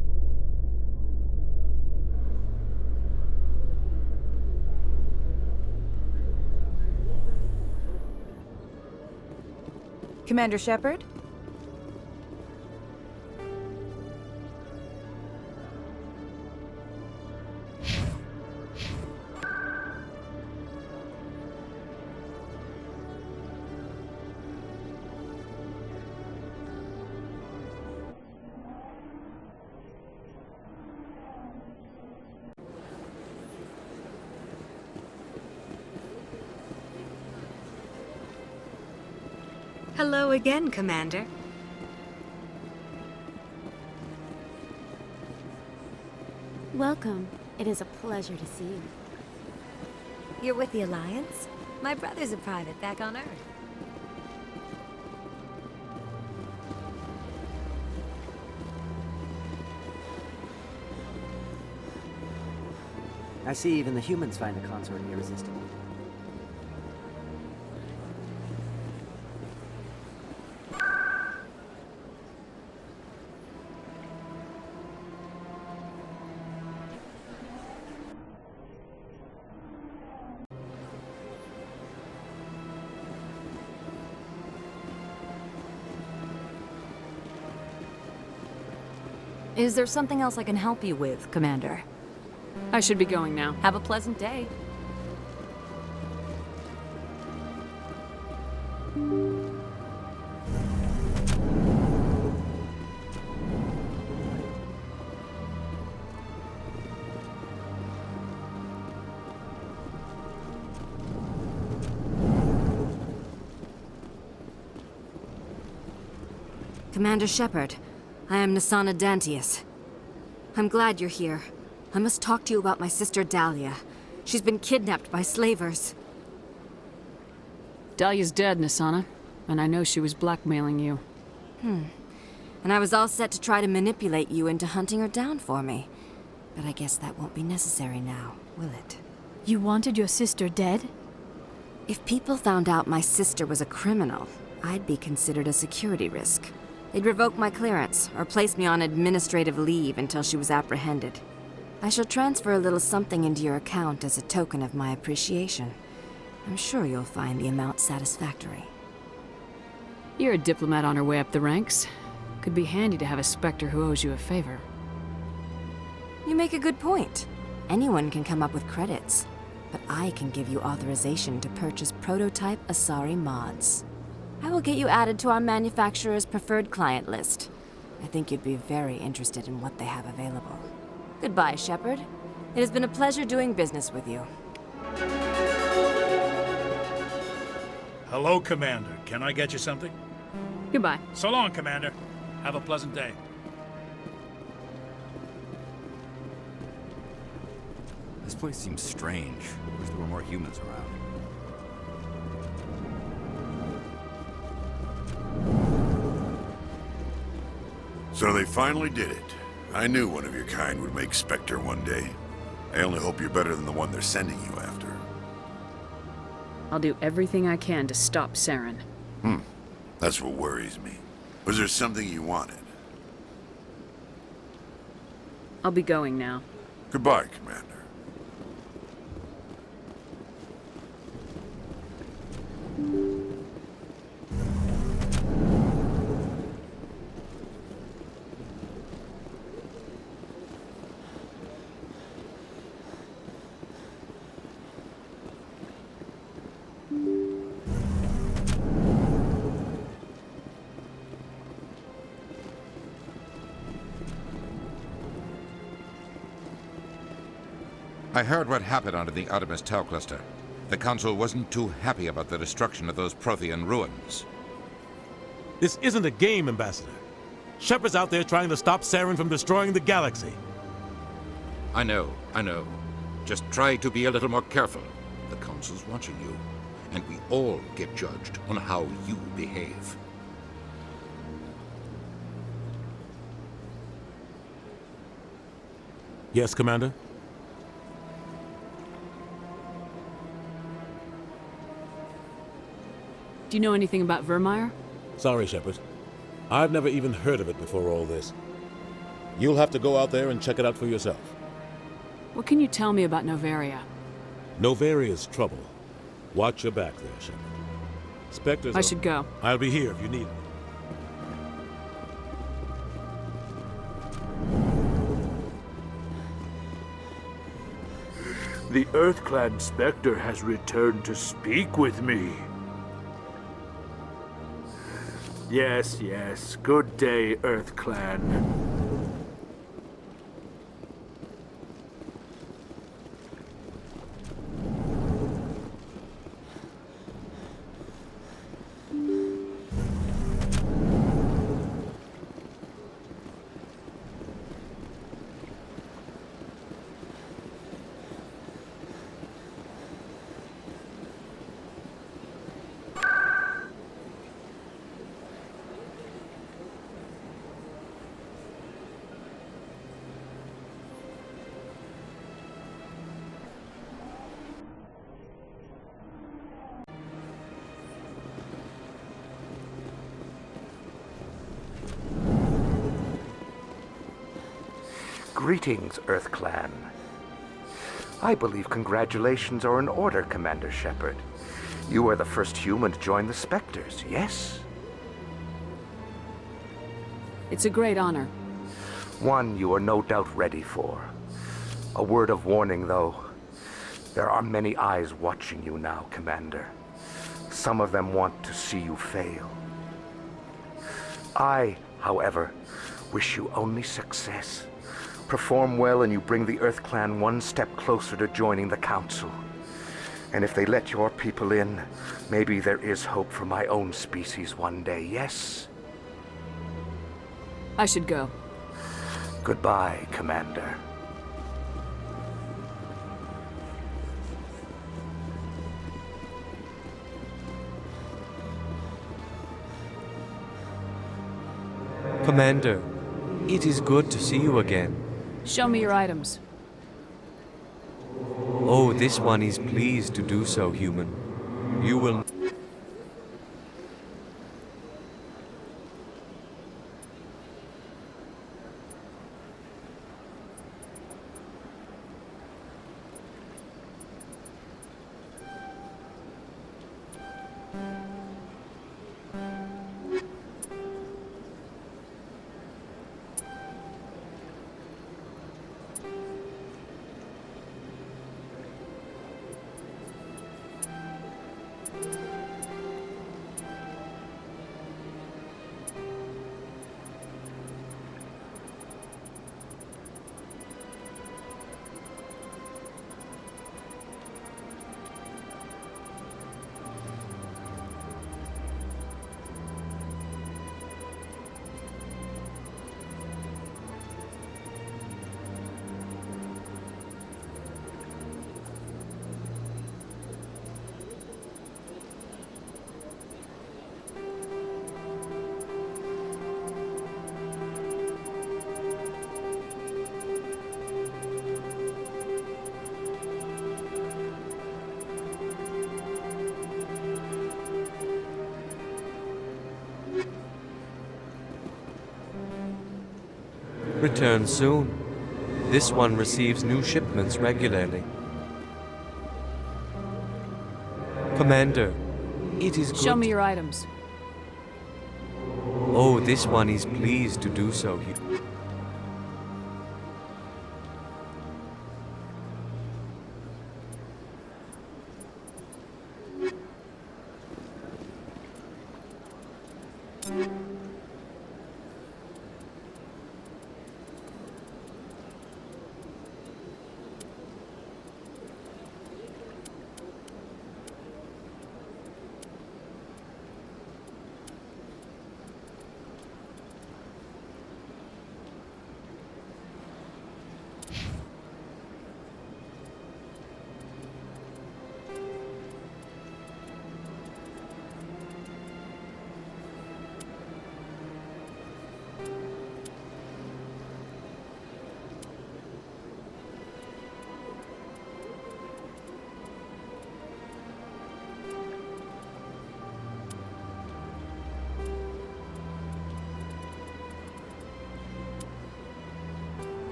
Commander Shepard? Hello again, Commander. Welcome. It is a pleasure to see you. You're with the Alliance? My brother's a private back on Earth. I see even the humans find the consort irresistible. Is there something else I can help you with, Commander? I should be going now. Have a pleasant day. Commander Shepard, I am Nasana Dantius. I'm glad you're here. I must talk to you about my sister Dahlia. She's been kidnapped by slavers. Dahlia's dead, Nasana, and I know she was blackmailing you. And I was all set to try to manipulate you into hunting her down for me. But I guess that won't be necessary now, will it? You wanted your sister dead? If people found out my sister was a criminal, I'd be considered a security risk. They'd revoke my clearance, or place me on administrative leave until she was apprehended. I shall transfer a little something into your account as a token of my appreciation. I'm sure you'll find the amount satisfactory. You're a diplomat on her way up the ranks. Could be handy to have a Spectre who owes you a favor. You make a good point. Anyone can come up with credits, but I can give you authorization to purchase prototype Asari mods. I will get you added to our manufacturer's preferred client list. I think you'd be very interested in what they have available. Goodbye, Shepard. It has been a pleasure doing business with you. Hello, Commander. Can I get you something? Goodbye. So long, Commander. Have a pleasant day. This place seems strange. Wish there were more humans around. So they finally did it. I knew one of your kind would make Spectre one day. I only hope you're better than the one they're sending you after. I'll do everything I can to stop Saren. That's what worries me. Was there something you wanted? I'll be going now. Goodbye, Commander. I heard what happened under the Artemis Tau cluster. The Council wasn't too happy about the destruction of those Prothean ruins. This isn't a game, Ambassador. Shepard's out there trying to stop Saren from destroying the galaxy. I know. Just try to be a little more careful. The Council's watching you, and we all get judged on how you behave. Yes, Commander? Do you know anything about Vermeer? Sorry, Shepard. I've never even heard of it before all this. You'll have to go out there and check it out for yourself. What can you tell me about Novaria? Novaria's trouble. Watch your back there, Shepard. Spectres I should go. I'll be here if you need me. The Earth-Clan Spectre has returned to speak with me. Yes. Good day, Earth-Clan. Greetings, Earth-Clan. I believe congratulations are in order, Commander Shepard. You are the first human to join the Spectres, yes? It's a great honor. One you are no doubt ready for. A word of warning, though. There are many eyes watching you now, Commander. Some of them want to see you fail. I, however, wish you only success. Perform well and you bring the Earth-Clan one step closer to joining the Council. And if they let your people in, maybe there is hope for my own species one day, yes? I should go. Goodbye, Commander. Commander, it is good to see you again. Show me your items. Oh, this one is pleased to do so, human. You will... return soon. This one receives new shipments regularly. Commander, it is good. Show me your items. Oh, this one is pleased to do so.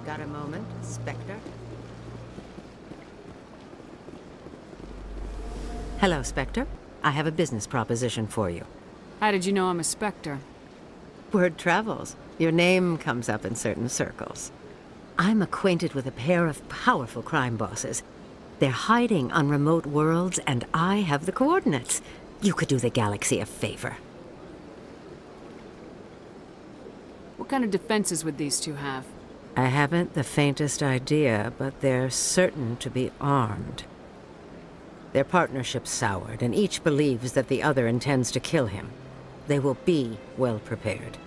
Got a moment, Spectre? Hello, Spectre. I have a business proposition for you. How did you know I'm a Spectre? Word travels. Your name comes up in certain circles. I'm acquainted with a pair of powerful crime bosses. They're hiding on remote worlds, and I have the coordinates. You could do the galaxy a favor. What kind of defenses would these two have? I haven't the faintest idea, but they're certain to be armed. Their partnership's soured, and each believes that the other intends to kill him. They will be well prepared.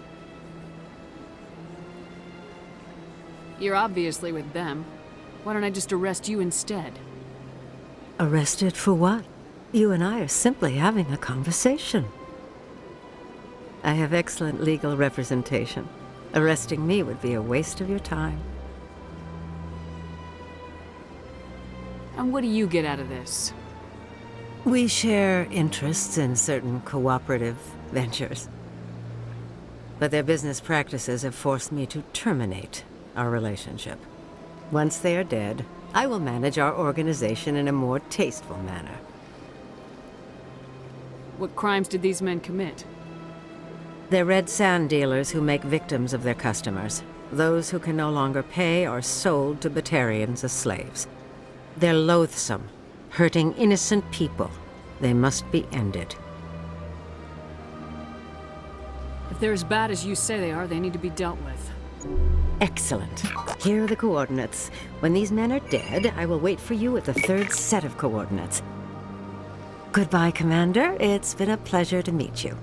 You're obviously with them. Why don't I just arrest you instead? Arrested for what? You and I are simply having a conversation. I have excellent legal representation. Arresting me would be a waste of your time. And what do you get out of this? We share interests in certain cooperative ventures. But their business practices have forced me to terminate our relationship. Once they are dead, I will manage our organization in a more tasteful manner. What crimes did these men commit? They're red sand dealers who make victims of their customers. Those who can no longer pay are sold to Batarians as slaves. They're loathsome, hurting innocent people. They must be ended. If they're as bad as you say they are, they need to be dealt with. Excellent. Here are the coordinates. When these men are dead, I will wait for you at the third set of coordinates. Goodbye, Commander. It's been a pleasure to meet you.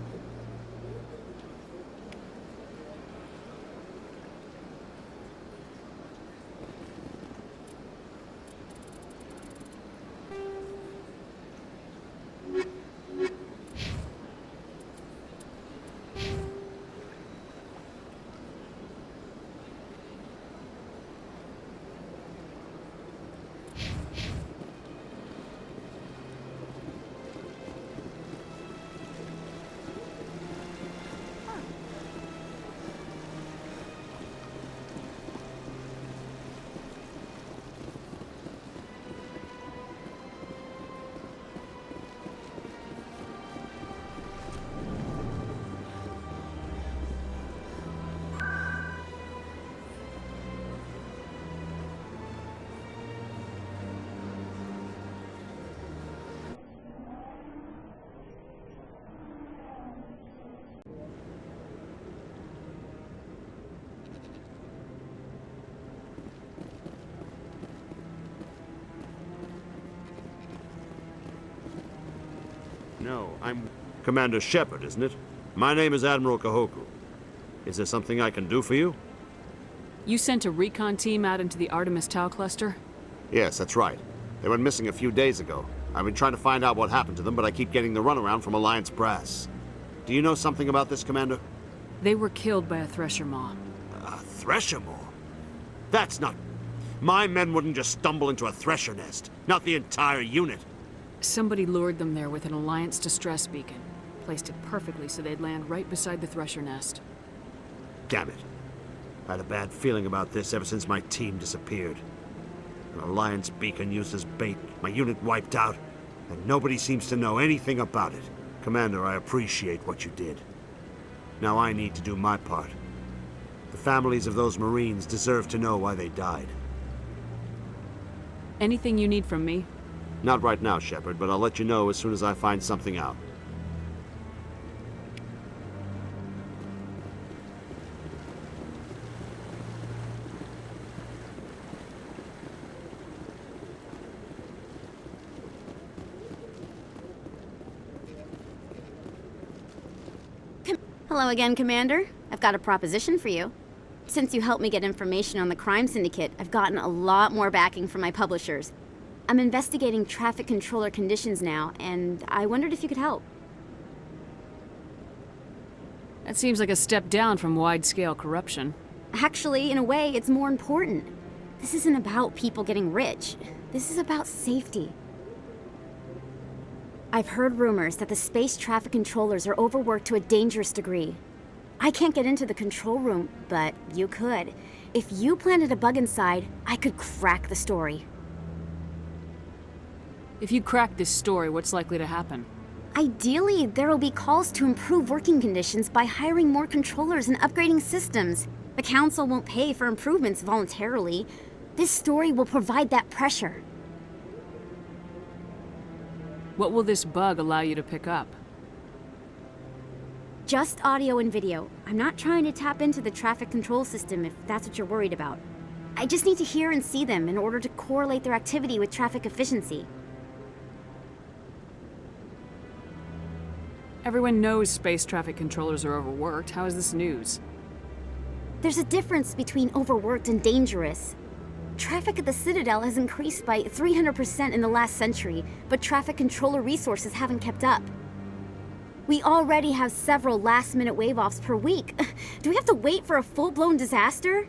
No, I'm Commander Shepard, isn't it? My name is Admiral Kahoku. Is there something I can do for you? You sent a recon team out into the Artemis Tau cluster? Yes, that's right. They went missing a few days ago. I've been trying to find out what happened to them, but I keep getting the runaround from Alliance brass. Do you know something about this, Commander? They were killed by a Thresher Maw. A Thresher Maw? That's not... My men wouldn't just stumble into a Thresher nest. Not the entire unit. Somebody lured them there with an Alliance distress beacon. Placed it perfectly so they'd land right beside the Thresher nest. Damn it. I had a bad feeling about this ever since my team disappeared. An Alliance beacon used as bait, my unit wiped out, and nobody seems to know anything about it. Commander, I appreciate what you did. Now I need to do my part. The families of those Marines deserve to know why they died. Anything you need from me? Not right now, Shepard, but I'll let you know as soon as I find something out. Hello again, Commander. I've got a proposition for you. Since you helped me get information on the crime syndicate, I've gotten a lot more backing from my publishers. I'm investigating traffic controller conditions now, and I wondered if you could help. That seems like a step down from wide-scale corruption. Actually, in a way, it's more important. This isn't about people getting rich. This is about safety. I've heard rumors that the space traffic controllers are overworked to a dangerous degree. I can't get into the control room, but you could. If you planted a bug inside, I could crack the story. If you crack this story, what's likely to happen? Ideally, there will be calls to improve working conditions by hiring more controllers and upgrading systems. The Council won't pay for improvements voluntarily. This story will provide that pressure. What will this bug allow you to pick up? Just audio and video. I'm not trying to tap into the traffic control system if that's what you're worried about. I just need to hear and see them in order to correlate their activity with traffic efficiency. Everyone knows space traffic controllers are overworked. How is this news? There's a difference between overworked and dangerous. Traffic at the Citadel has increased by 300% in the last century, but traffic controller resources haven't kept up. We already have several last-minute wave-offs per week. Do we have to wait for a full-blown disaster?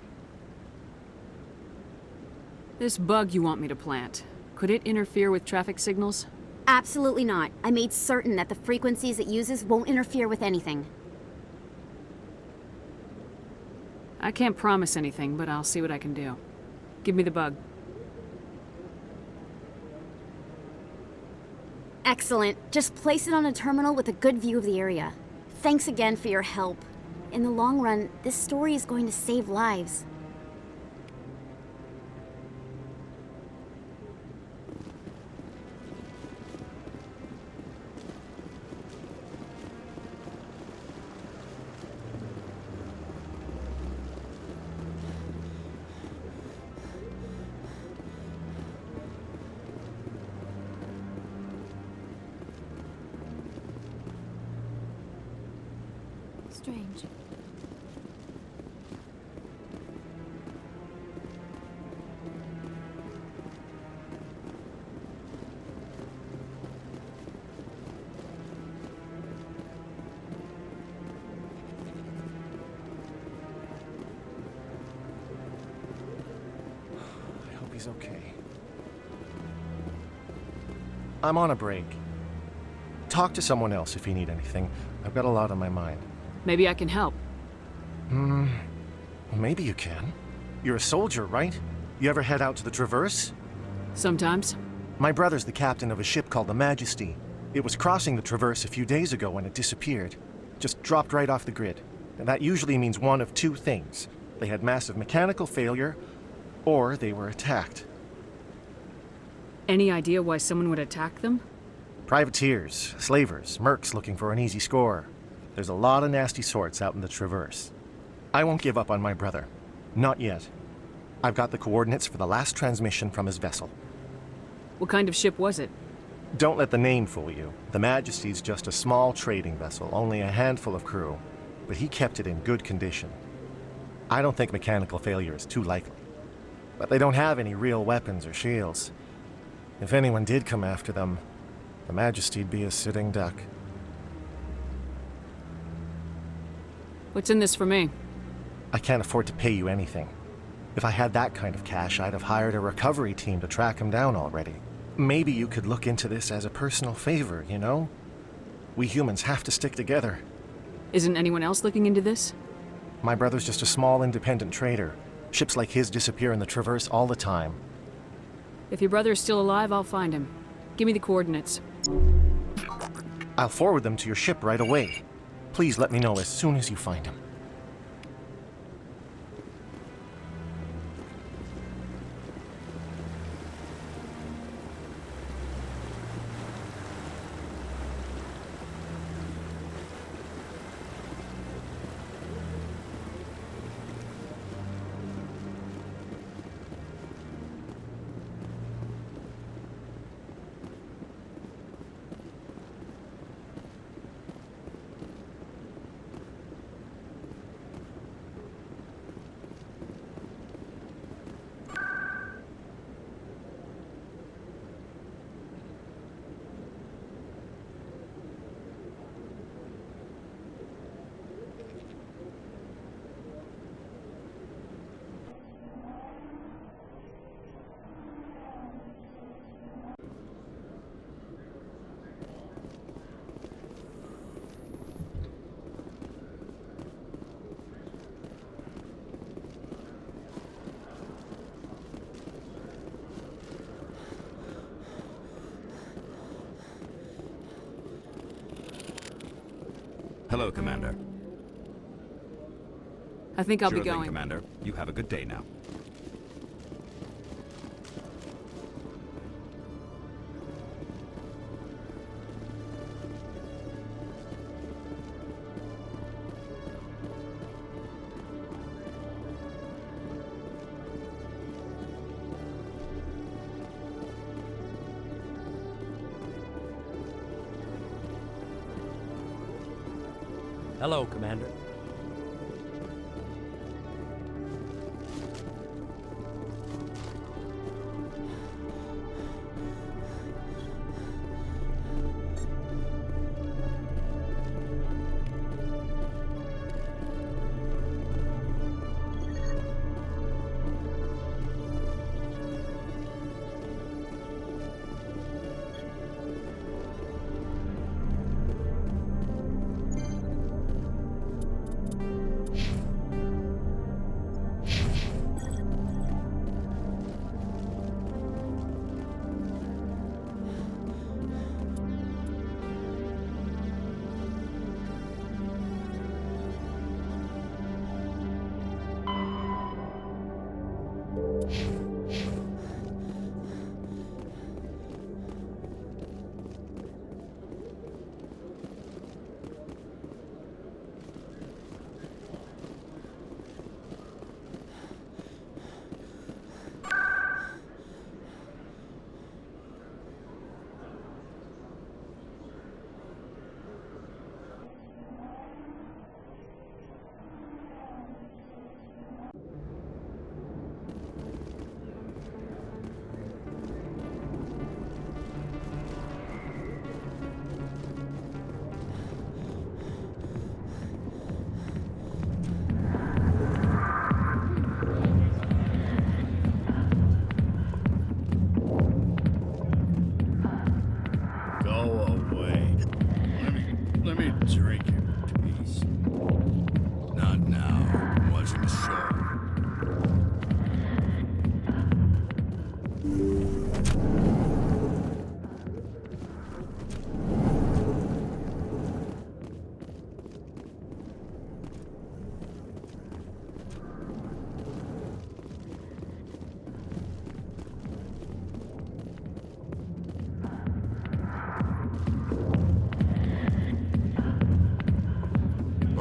This bug you want me to plant, could it interfere with traffic signals? Absolutely not. I made certain that the frequencies it uses won't interfere with anything. I can't promise anything, but I'll see what I can do. Give me the bug. Excellent. Just place it on a terminal with a good view of the area. Thanks again for your help. In the long run, this story is going to save lives. Strange. I hope he's okay. I'm on a break. Talk to someone else if you need anything. I've got a lot on my mind. Maybe I can help. Well, maybe you can. You're a soldier, right? You ever head out to the Traverse? Sometimes. My brother's the captain of a ship called the Majesty. It was crossing the Traverse a few days ago when it disappeared. Just dropped right off the grid. And that usually means one of two things. They had massive mechanical failure, or they were attacked. Any idea why someone would attack them? Privateers, slavers, mercs looking for an easy score. There's a lot of nasty sorts out in the Traverse. I won't give up on my brother. Not yet. I've got the coordinates for the last transmission from his vessel. What kind of ship was it? Don't let the name fool you. The Majesty's just a small trading vessel, only a handful of crew, but he kept it in good condition. I don't think mechanical failure is too likely. But they don't have any real weapons or shields. If anyone did come after them, the Majesty'd be a sitting duck. What's in this for me? I can't afford to pay you anything. If I had that kind of cash, I'd have hired a recovery team to track him down already. Maybe you could look into this as a personal favor, you know? We humans have to stick together. Isn't anyone else looking into this? My brother's just a small independent trader. Ships like his disappear in the Traverse all the time. If your brother is still alive, I'll find him. Give me the coordinates. I'll forward them to your ship right away. Please let me know as soon as you find him. Hello, Commander. I think I'll Sure be thing, going. Commander. You have a good day now. Hello, Commander. Drink it, please. Not now. I'm watching the show.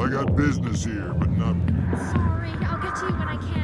I got business here, but not... Sorry, I'll get to you when I can.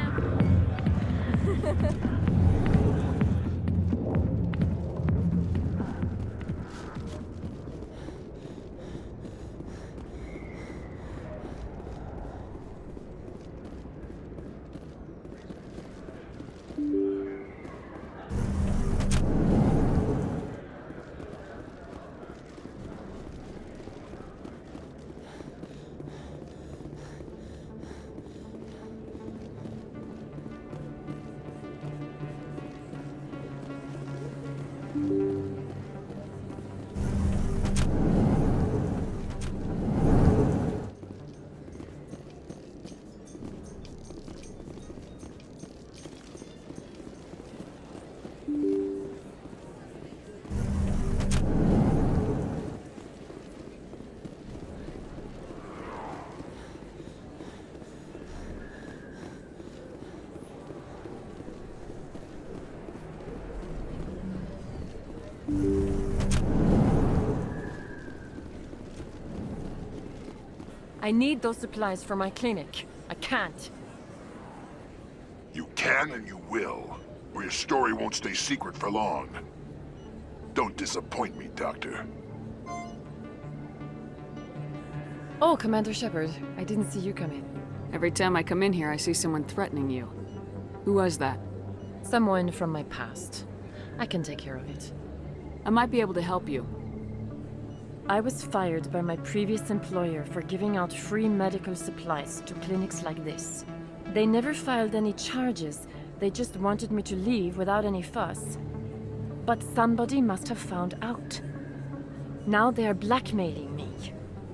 I need those supplies for my clinic. I can't. You can and you will, or your story won't stay secret for long. Don't disappoint me, Doctor. Oh, Commander Shepard, I didn't see you come in. Every time I come in here, I see someone threatening you. Who was that? Someone from my past. I can take care of it. I might be able to help you. I was fired by my previous employer for giving out free medical supplies to clinics like this. They never filed any charges. They just wanted me to leave without any fuss. But somebody must have found out. Now they are blackmailing me.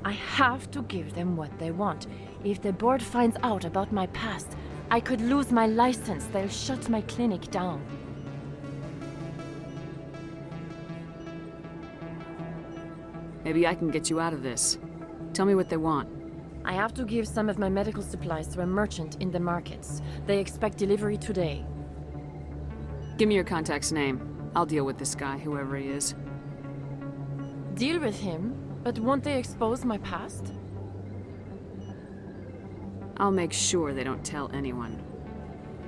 I have to give them what they want. If the board finds out about my past, I could lose my license. They'll shut my clinic down. Maybe I can get you out of this. Tell me what they want. I have to give some of my medical supplies to a merchant in the markets. They expect delivery today. Give me your contact's name. I'll deal with this guy, whoever he is. Deal with him? But won't they expose my past? I'll make sure they don't tell anyone.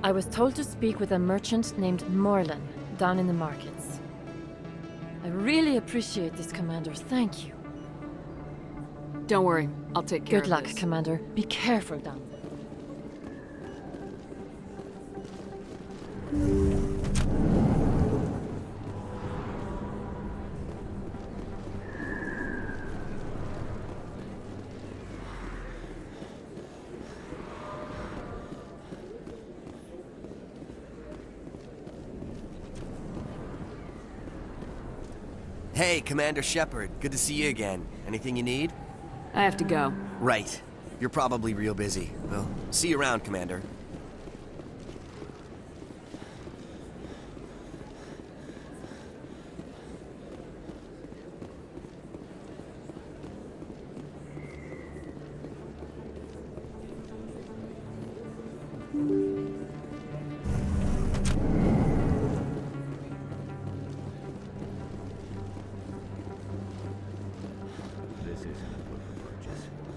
I was told to speak with a merchant named Morlan, down in the markets. I really appreciate this, Commander. Thank you. Don't worry, I'll take care of this. Good luck, Commander. Be careful down there. Hey, Commander Shepard. Good to see you again. Anything you need? I have to go. Right. You're probably real busy. Well, see you around, Commander.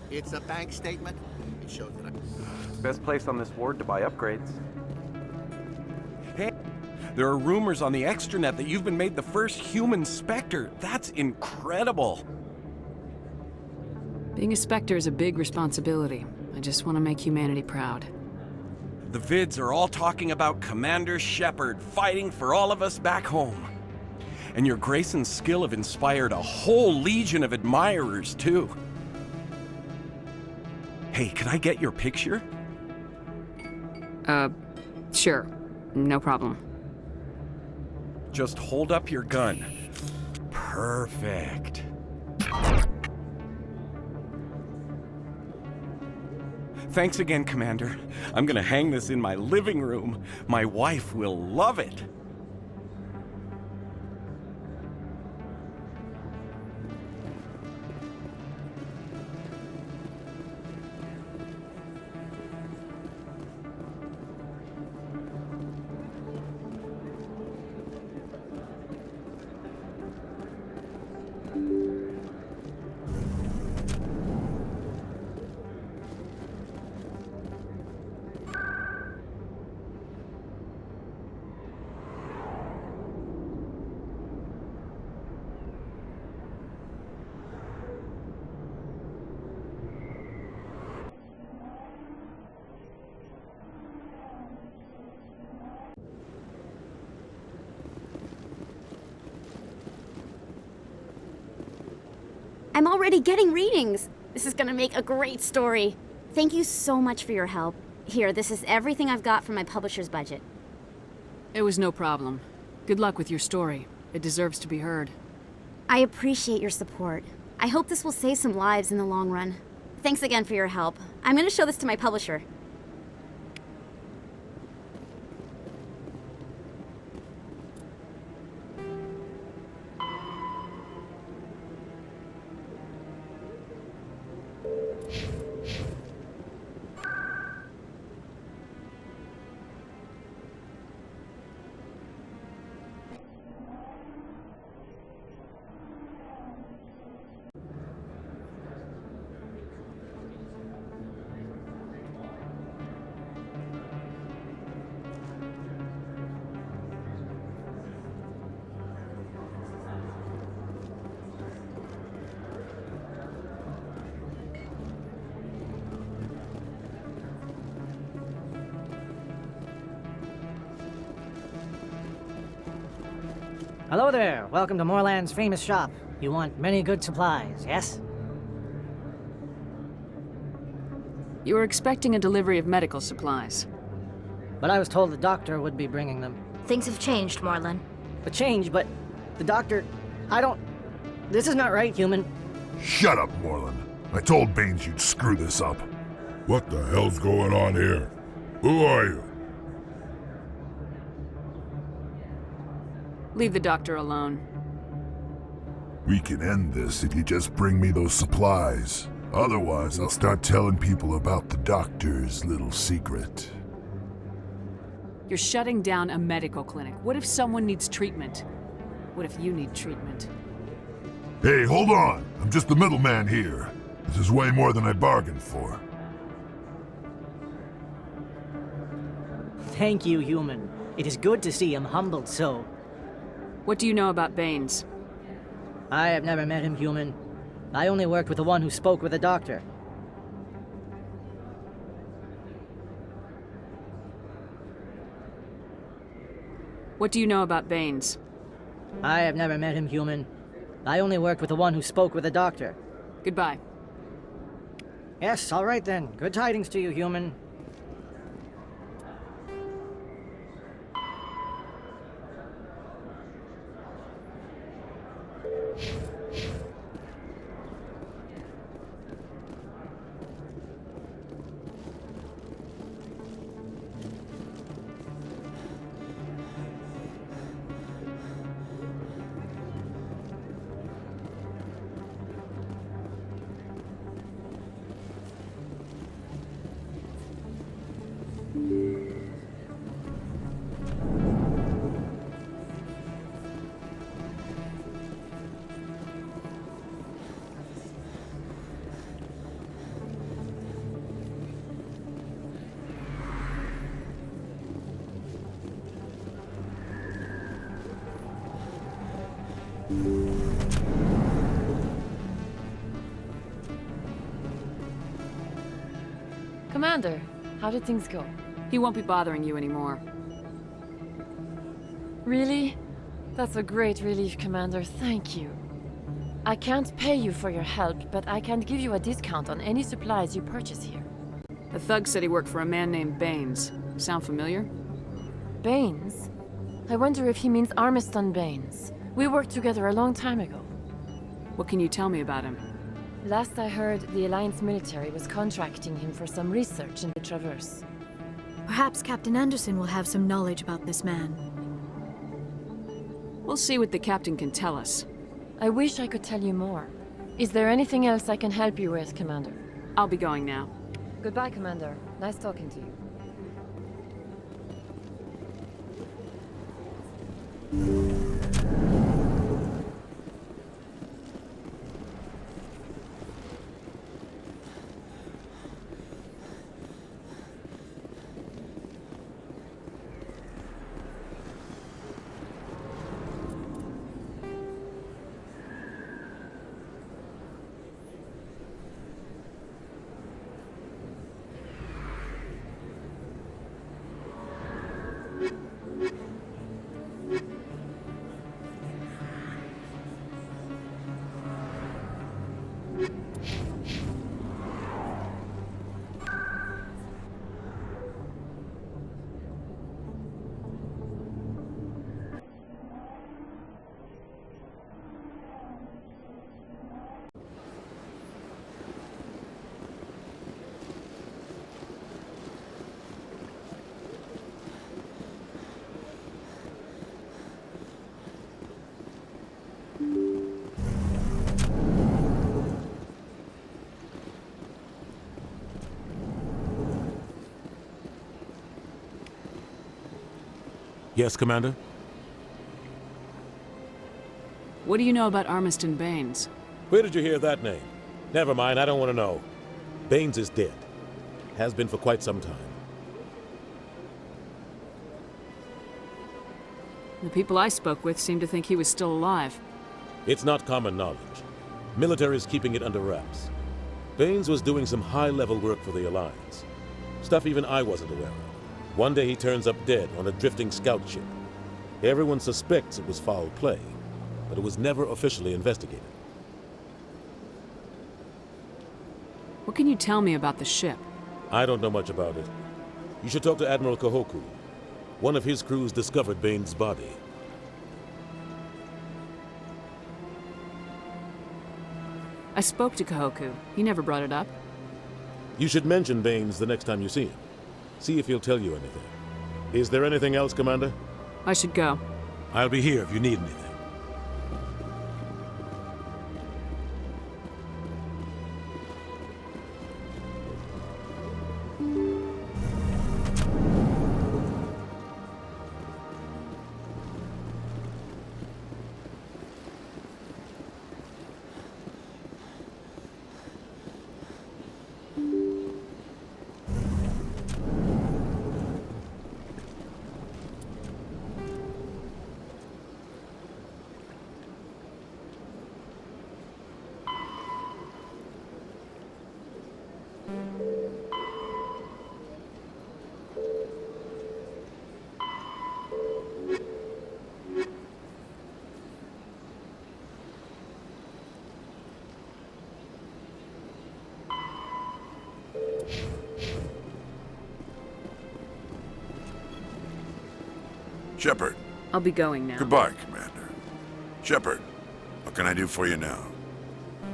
It's a bank statement. It shows that Best place on this ward to buy upgrades. Hey, there are rumors on the extranet that you've been made the first human Spectre. That's incredible. Being a Spectre is a big responsibility. I just want to make humanity proud. The vids are all talking about Commander Shepard fighting for all of us back home. And your grace and skill have inspired a whole legion of admirers, too. Hey, can I get your picture? Sure. No problem. Just hold up your gun. Perfect. Thanks again, Commander. I'm gonna hang this in my living room. My wife will love it. I'm already getting readings. This is gonna make a great story. Thank you so much for your help. Here, this is everything I've got from my publisher's budget. It was no problem. Good luck with your story. It deserves to be heard. I appreciate your support. I hope this will save some lives in the long run. Thanks again for your help. I'm gonna show this to my publisher. Hello there. Welcome to Moorland's famous shop. You want many good supplies, yes? You were expecting a delivery of medical supplies. But I was told the doctor would be bringing them. Things have changed, Moorland. But the doctor... I don't... This is not right, human. Shut up, Moorland. I told Baines you'd screw this up. What the hell's going on here? Who are you? Leave the doctor alone. We can end this if you just bring me those supplies. Otherwise, I'll start telling people about the doctor's little secret. You're shutting down a medical clinic. What if someone needs treatment? What if you need treatment? Hey, hold on! I'm just the middleman here. This is way more than I bargained for. Thank you, human. It is good to see him humbled so. What do you know about Baines? I have never met him, human. I only worked with the one who spoke with the doctor. What do you know about Baines? I have never met him, human. I only worked with the one who spoke with the doctor. Goodbye. Yes, all right then. Good tidings to you, human. Commander, how did things go? He won't be bothering you anymore. Really? That's a great relief, Commander. Thank you. I can't pay you for your help, but I can give you a discount on any supplies you purchase here. The thug said he worked for a man named Baines. Sound familiar? Baines? I wonder if he means Armiston Baines. We worked together a long time ago. What can you tell me about him? Last I heard, the Alliance military was contracting him for some research in the Traverse. Perhaps Captain Anderson will have some knowledge about this man. We'll see what the captain can tell us. I wish I could tell you more. Is there anything else I can help you with, Commander? I'll be going now. Goodbye, Commander. Nice talking to you. Yes, Commander? What do you know about Armiston Baines? Where did you hear that name? Never mind, I don't want to know. Baines is dead. Has been for quite some time. The people I spoke with seemed to think he was still alive. It's not common knowledge. Military is keeping it under wraps. Baines was doing some high-level work for the Everyone suspects it was foul play, but it was never officially investigated. What can you tell me about the ship? I don't know much about it. You should talk to Admiral Kahoku. One of his crews discovered Bane's body. I spoke to Kahoku. He never brought it up. You should mention Baines the next time you see him. See if he'll tell you anything. Is there anything else, Commander? I should go. I'll be here if you need anything. Shepard. I'll be going now. Goodbye, Commander. Shepard, what can I do for you now?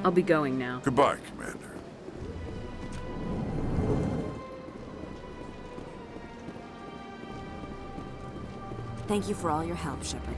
I'll be going now. Goodbye, Commander. Thank you for all your help, Shepard.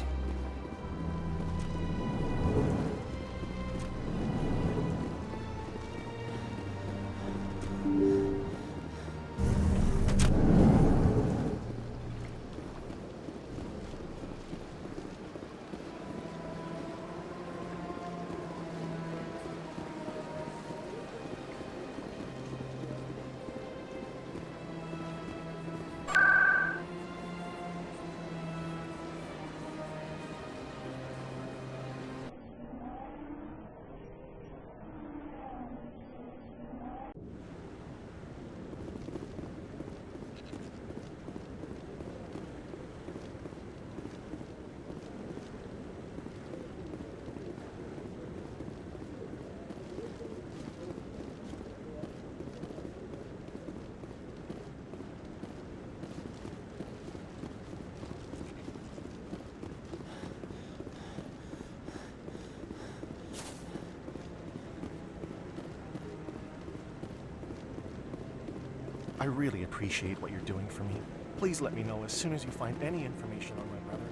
I really appreciate what you're doing for me. Please let me know as soon as you find any information on my brother.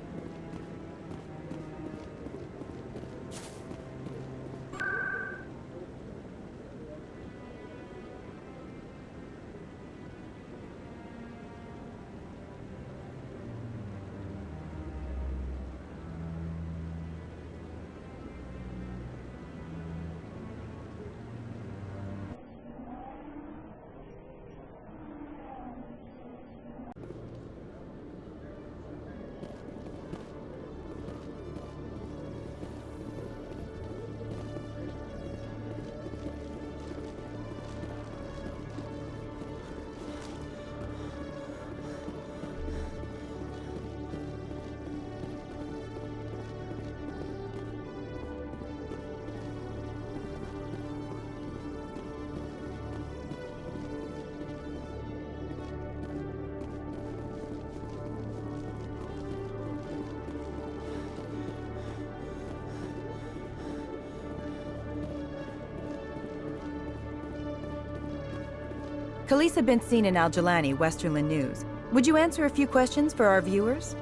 Khaleesa been seen in Al-Jalani, Westerland News. Would you answer a few questions for our viewers?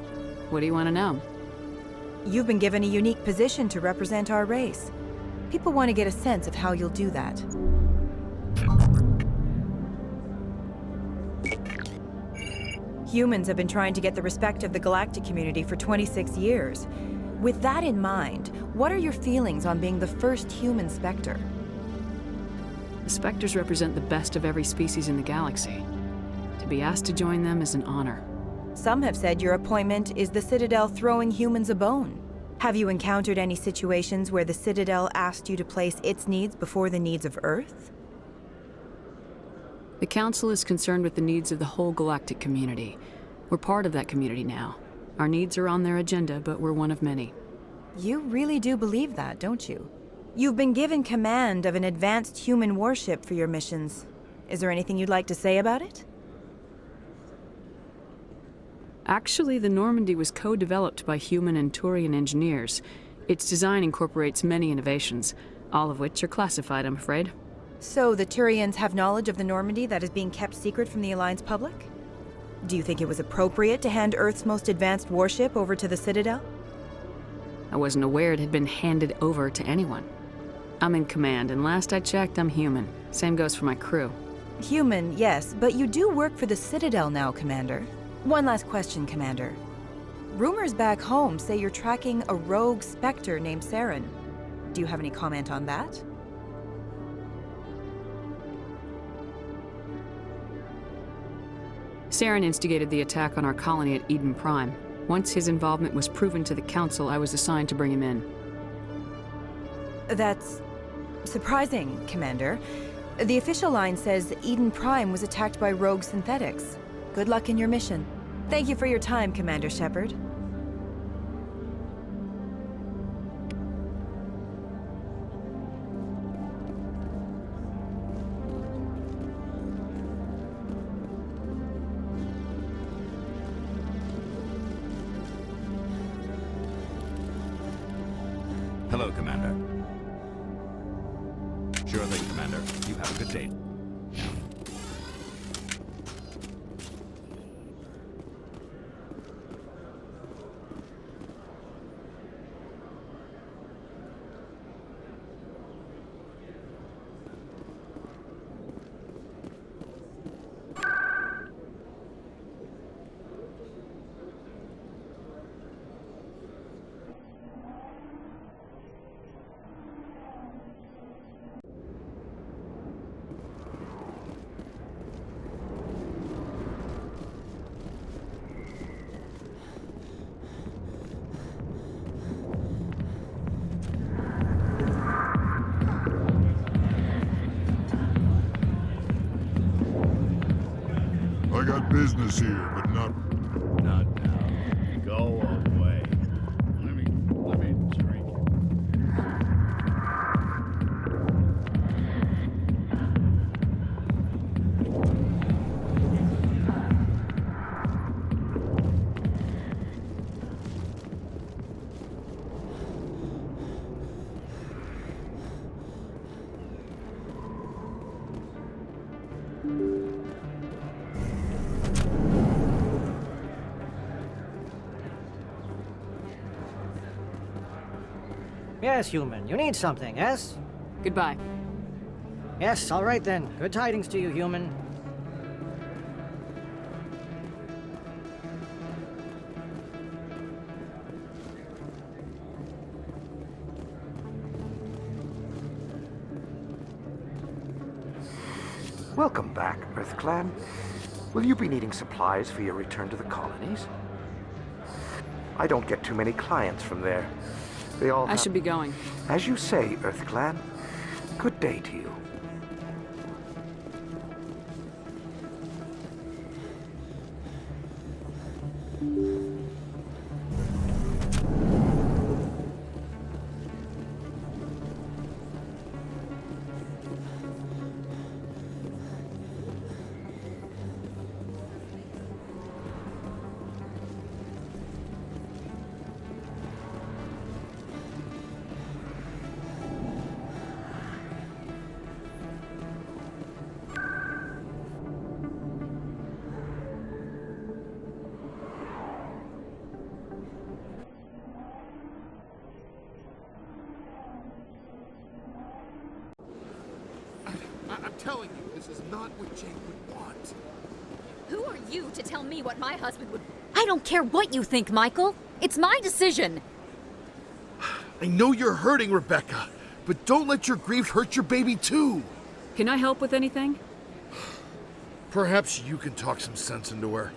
What do you want to know? You've been given a unique position to represent our race. People want to get a sense of how you'll do that. Humans have been trying to get the respect of the galactic community for 26 years. With that in mind, what are your feelings on being the first human Spectre? The Spectres represent the best of every species in the galaxy. To be asked to join them is an honor. Some have said your appointment is the Citadel throwing humans a bone. Have you encountered any situations where the Citadel asked you to place its needs before the needs of Earth? The Council is concerned with the needs of the whole galactic community. We're part of that community now. Our needs are on their agenda, but we're one of many. You really do believe that, don't you? You've been given command of an advanced human warship for your missions. Is there anything you'd like to say about it? Actually, the Normandy was co-developed by human and Turian engineers. Its design incorporates many innovations, all of which are classified, I'm afraid. So the Turians have knowledge of the Normandy that is being kept secret from the Alliance public? Do you think it was appropriate to hand Earth's most advanced warship over to the Citadel? I wasn't aware it had been handed over to anyone. I'm in command, and last I checked, I'm human. Same goes for my crew. Human, yes, but you do work for the Citadel now, Commander. One last question, Commander. Rumors back home say you're tracking a rogue Spectre named Saren. Do you have any comment on that? Saren instigated the attack on our colony at Eden Prime. Once his involvement was proven to the Council, I was assigned to bring him in. That's surprising, Commander. The official line says Eden Prime was attacked by rogue synthetics. Good luck in your mission. Thank you for your time, Commander Shepard. Hello, Commander. Sure thing, Commander. You have a good day. I got business here, but not now. Go away. Let me drink it. Yes, human. You need something, yes? Goodbye. Yes, all right then. Good tidings to you, human. Welcome back, EarthClan. Will you be needing supplies for your return to the colonies? I don't get too many clients from there. They all I should be going. As you say, EarthClan. Good day to you. I'm telling you, this is not what Jake would want. Who are you to tell me what my husband would... I don't care what you think, Michael. It's my decision. I know you're hurting, Rebecca, but don't let your grief hurt your baby too. Can I help with anything? Perhaps you can talk some sense into her.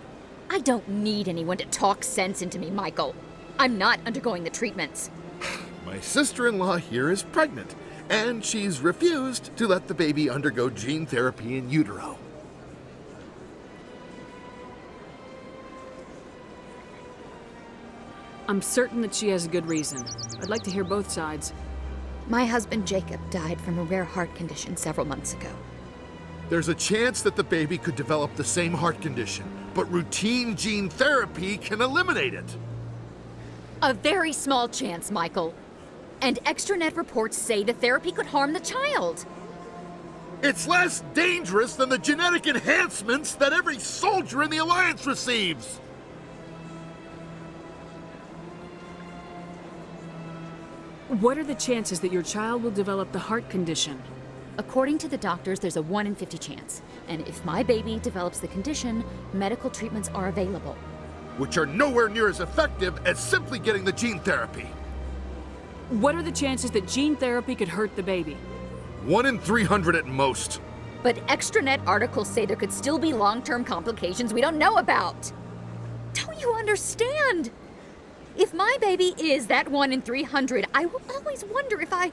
I don't need anyone to talk sense into me, Michael. I'm not undergoing the treatments. My sister-in-law here is pregnant, and she's refused to let the baby undergo gene therapy in utero. I'm certain that she has a good reason. I'd like to hear both sides. My husband Jacob died from a rare heart condition several months ago. There's a chance that the baby could develop the same heart condition, but routine gene therapy can eliminate it. A very small chance, Michael. And extranet reports say the therapy could harm the child. It's less dangerous than the genetic enhancements that every soldier in the Alliance receives. What are the chances that your child will develop the heart condition? According to the doctors, there's a 1 in 50 chance. And if my baby develops the condition, medical treatments are available. Which are nowhere near as effective as simply getting the gene therapy. What are the chances that gene therapy could hurt the baby? 1 in 300 at most. But extranet articles say there could still be long-term complications we don't know about. Don't you understand? If my baby is that 1 in 300, I will always wonder if I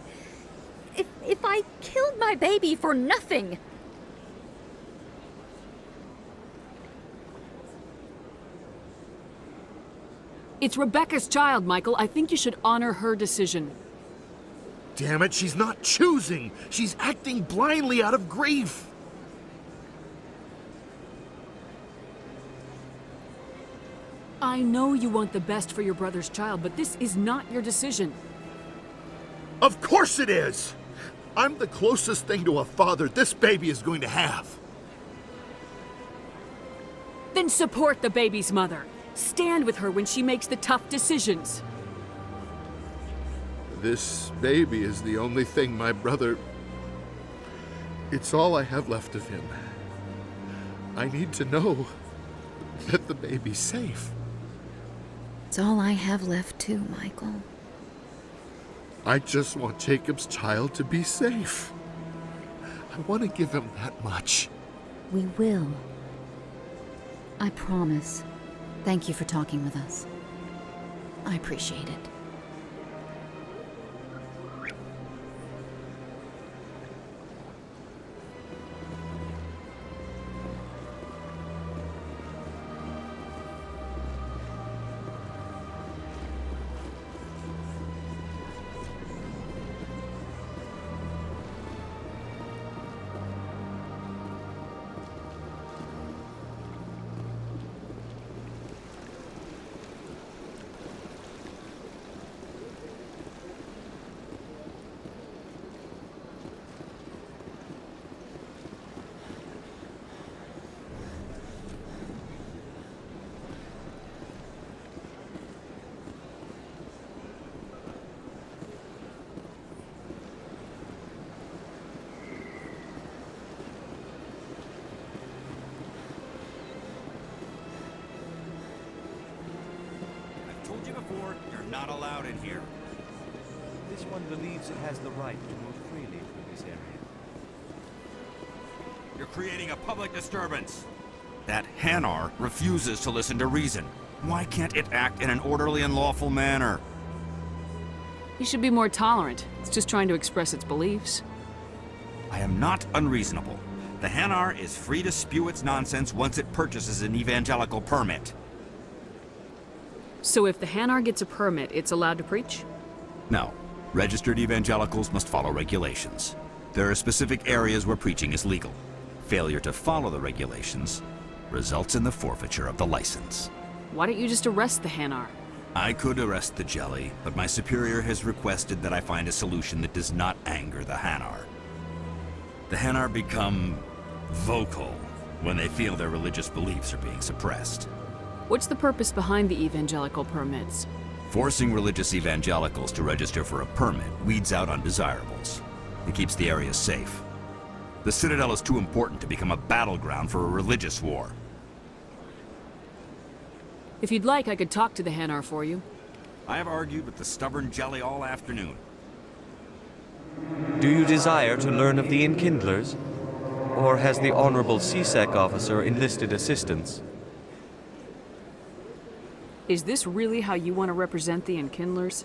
killed my baby for nothing. It's Rebecca's child, Michael. I think you should honor her decision. Damn it, she's not choosing. She's acting blindly out of grief. I know you want the best for your brother's child, but this is not your decision. Of course it is! I'm the closest thing to a father this baby is going to have. Then support the baby's mother. Stand with her when she makes the tough decisions. This baby is the only thing my brother... It's all I have left of him. I need to know that the baby's safe. It's all I have left too, Michael. I just want Jacob's child to be safe. I want to give him that much. We will. I promise. Thank you for talking with us. I appreciate it. You're not allowed in here. This one believes it has the right to move freely through this area. You're creating a public disturbance. That Hanar refuses to listen to reason. Why can't it act in an orderly and lawful manner? You should be more tolerant. It's just trying to express its beliefs. I am not unreasonable. The Hanar is free to spew its nonsense once it purchases an evangelical permit. So if the Hanar gets a permit, it's allowed to preach? No. Registered evangelicals must follow regulations. There are specific areas where preaching is legal. Failure to follow the regulations results in the forfeiture of the license. Why don't you just arrest the Hanar? I could arrest the jelly, but my superior has requested that I find a solution that does not anger the Hanar. The Hanar become vocal when they feel their religious beliefs are being suppressed. What's the purpose behind the evangelical permits? Forcing religious evangelicals to register for a permit weeds out undesirables. It keeps the area safe. The Citadel is too important to become a battleground for a religious war. If you'd like, I could talk to the Hanar for you. I have argued with the stubborn jelly all afternoon. Do you desire to learn of the Enkindlers? Or has the Honorable CSEC officer enlisted assistance? Is this really how you want to represent the Enkindlers?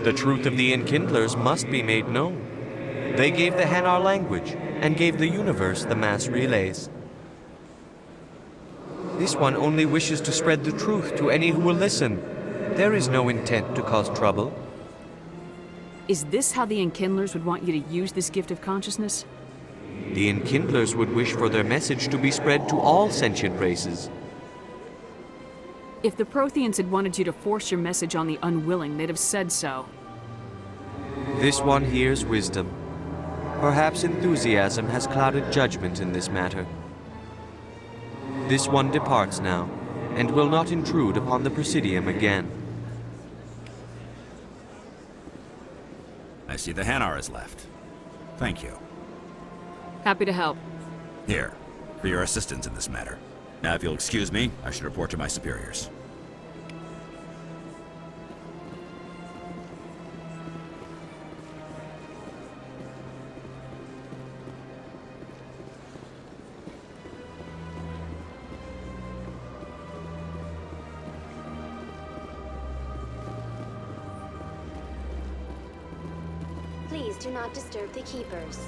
The truth of the Enkindlers must be made known. They gave the Hanar language, and gave the universe the mass relays. This one only wishes to spread the truth to any who will listen. There is no intent to cause trouble. Is this how the Enkindlers would want you to use this gift of consciousness? The Enkindlers would wish for their message to be spread to all sentient races. If the Protheans had wanted you to force your message on the unwilling, they'd have said so. This one hears wisdom. Perhaps enthusiasm has clouded judgment in this matter. This one departs now, and will not intrude upon the Presidium again. I see the Hanar is left. Thank you. Happy to help. Here, for your assistance in this matter. Now, if you'll excuse me, I should report to my superiors. Please do not disturb the keepers.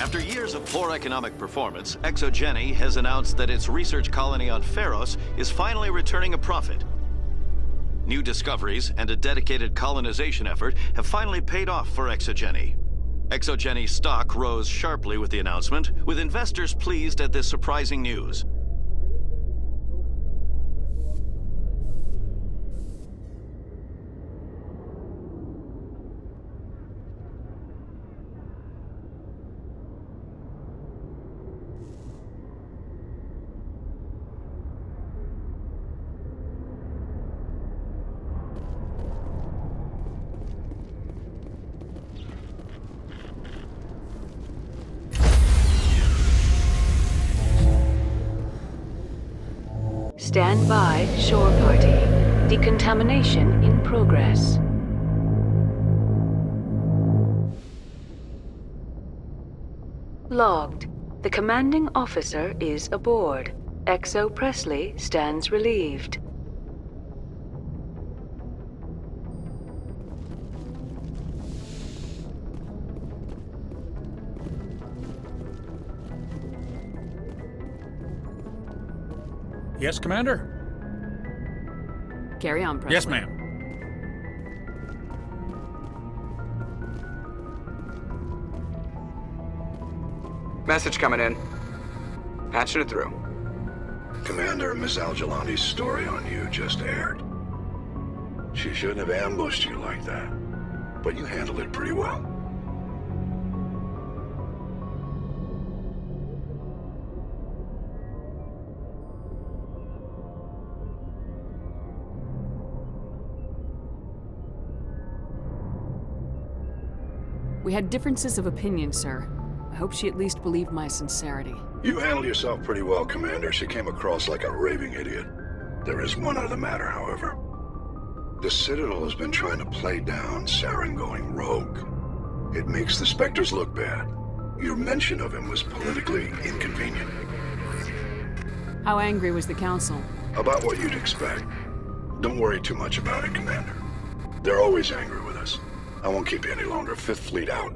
After years of poor economic performance, Exogeny has announced that its research colony on Pharos is finally returning a profit. New discoveries and a dedicated colonization effort have finally paid off for Exogeny. Exogeny stock rose sharply with the announcement, with investors pleased at this surprising news. Stand by, shore party. Decontamination in progress. Logged. The commanding officer is aboard. Exo Presley stands relieved. Yes, Commander? Carry on, Presley. Yes, ma'am. Message coming in. Patching it through. Commander, Miss Al-Jalani's story on you just aired. She shouldn't have ambushed you like that, but you handled it pretty well. We had differences of opinion, sir. I hope she at least believed my sincerity. You handled yourself pretty well, Commander. She came across like a raving idiot. There is one other matter, however. The Citadel has been trying to play down Saren going rogue. It makes the Spectres look bad. Your mention of him was politically inconvenient. How angry was the Council? About what you'd expect. Don't worry too much about it, Commander. They're always angry with us. I won't keep you any longer. Fifth Fleet out.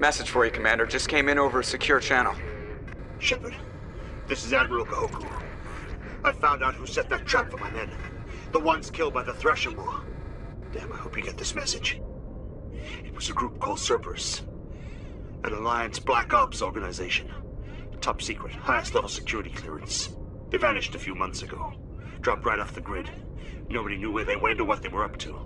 Message for you, Commander. Just came in over a secure channel. Shepard, this is Admiral Kahoku. I found out who set that trap for my men. The ones killed by the Thresher War. Damn, I hope you get this message. It was a group called Cerberus. An Alliance Black Ops organization. Top secret, highest level security clearance. They vanished a few months ago. Dropped right off the grid. Nobody knew where they went or what they were up to.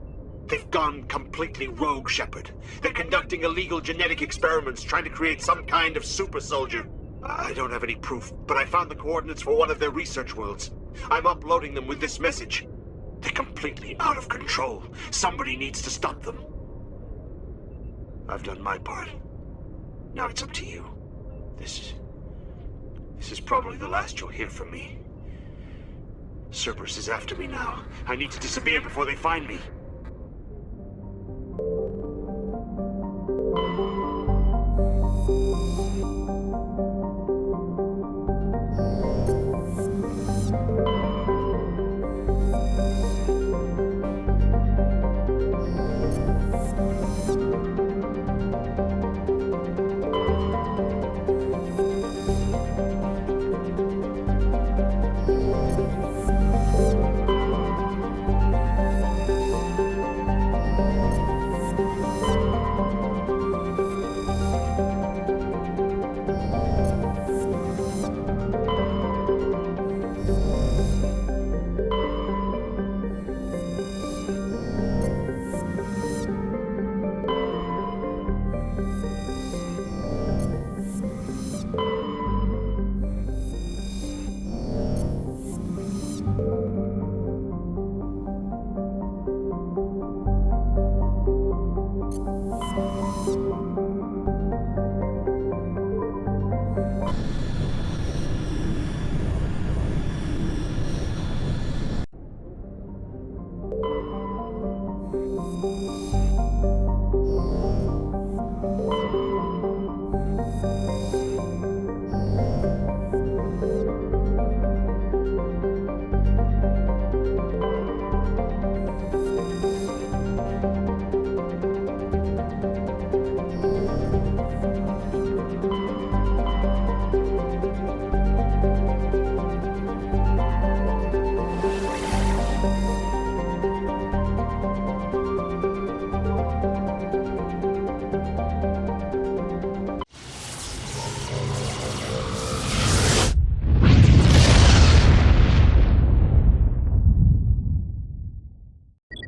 They've gone completely rogue, Shepard. They're conducting illegal genetic experiments, trying to create some kind of super soldier. I don't have any proof, but I found the coordinates for one of their research worlds. I'm uploading them with this message. They're completely out of control. Somebody needs to stop them. I've done my part. Now it's up to you. This is probably the last you'll hear from me. Cerberus is after me now. I need to disappear before they find me.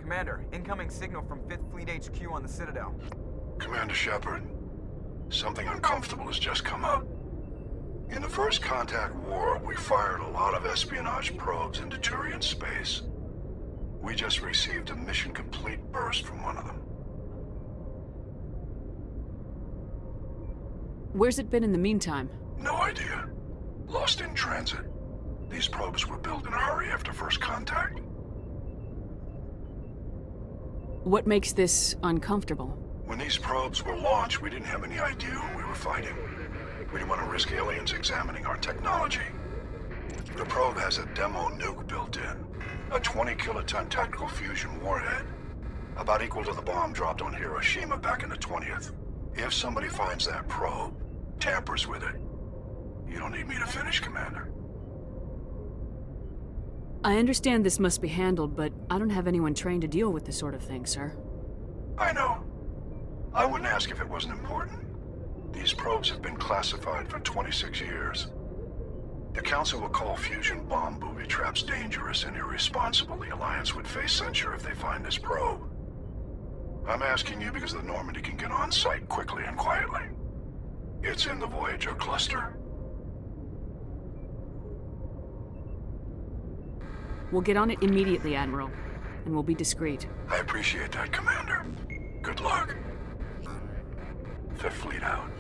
Commander, incoming signal from 5th Fleet HQ on the Citadel. Commander Shepard, something uncomfortable has just come up. In the First Contact War, we fired a lot of espionage probes into Turian space. We just received a mission complete burst from one of them. Where's it been in the meantime? No idea. Lost in transit. These probes were built in a hurry after First Contact. What makes this uncomfortable? When these probes were launched, we didn't have any idea who we were fighting. We didn't want to risk aliens examining our technology. The probe has a demo nuke built in. A 20-kiloton tactical fusion warhead. About equal to the bomb dropped on Hiroshima back in the 20th. If somebody finds that probe, tampers with it, you don't need me to finish, Commander. I understand this must be handled, but I don't have anyone trained to deal with this sort of thing, sir. I know. I wouldn't ask if it wasn't important. These probes have been classified for 26 years. The Council will call fusion bomb booby traps dangerous and irresponsible. The Alliance would face censure if they find this probe. I'm asking you because the Normandy can get on site quickly and quietly. It's in the Voyager cluster. We'll get on it immediately, Admiral, and we'll be discreet. I appreciate that, Commander. Good luck. Fifth Fleet out.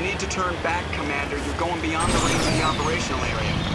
You need to turn back, Commander. You're going beyond the range of the operational area.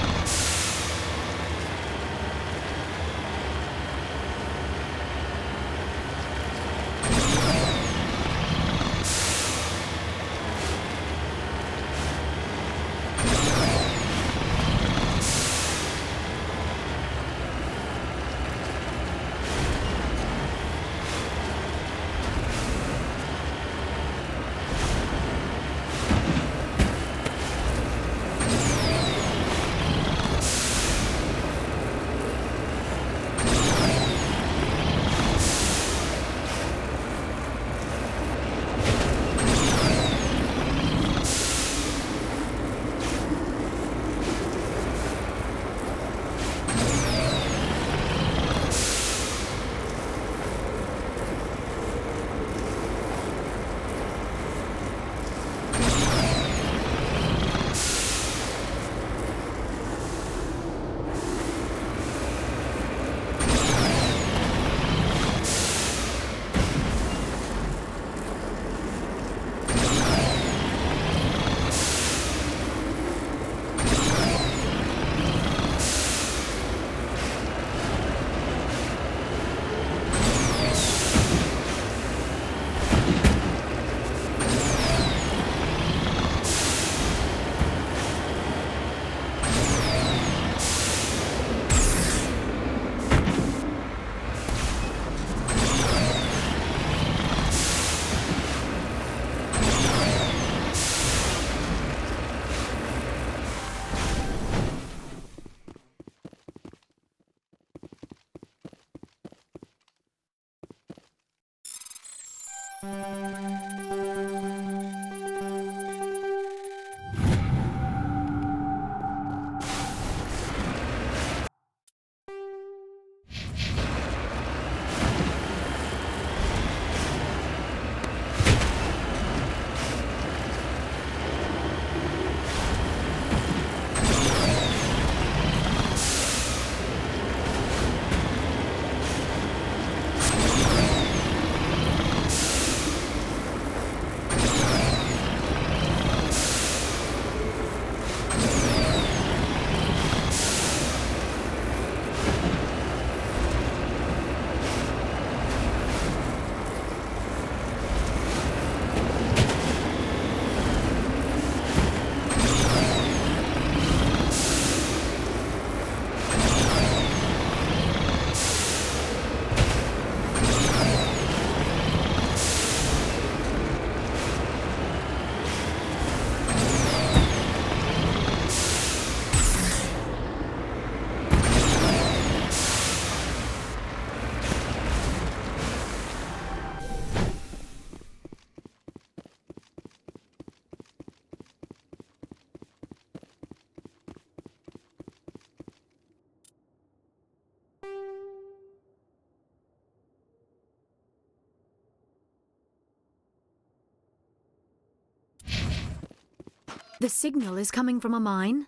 The signal is coming from a mine?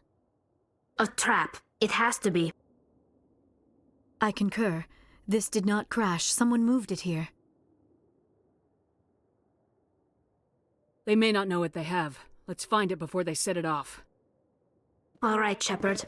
A trap. It has to be. I concur. This did not crash. Someone moved it here. They may not know what they have. Let's find it before they set it off. All right, Shepard.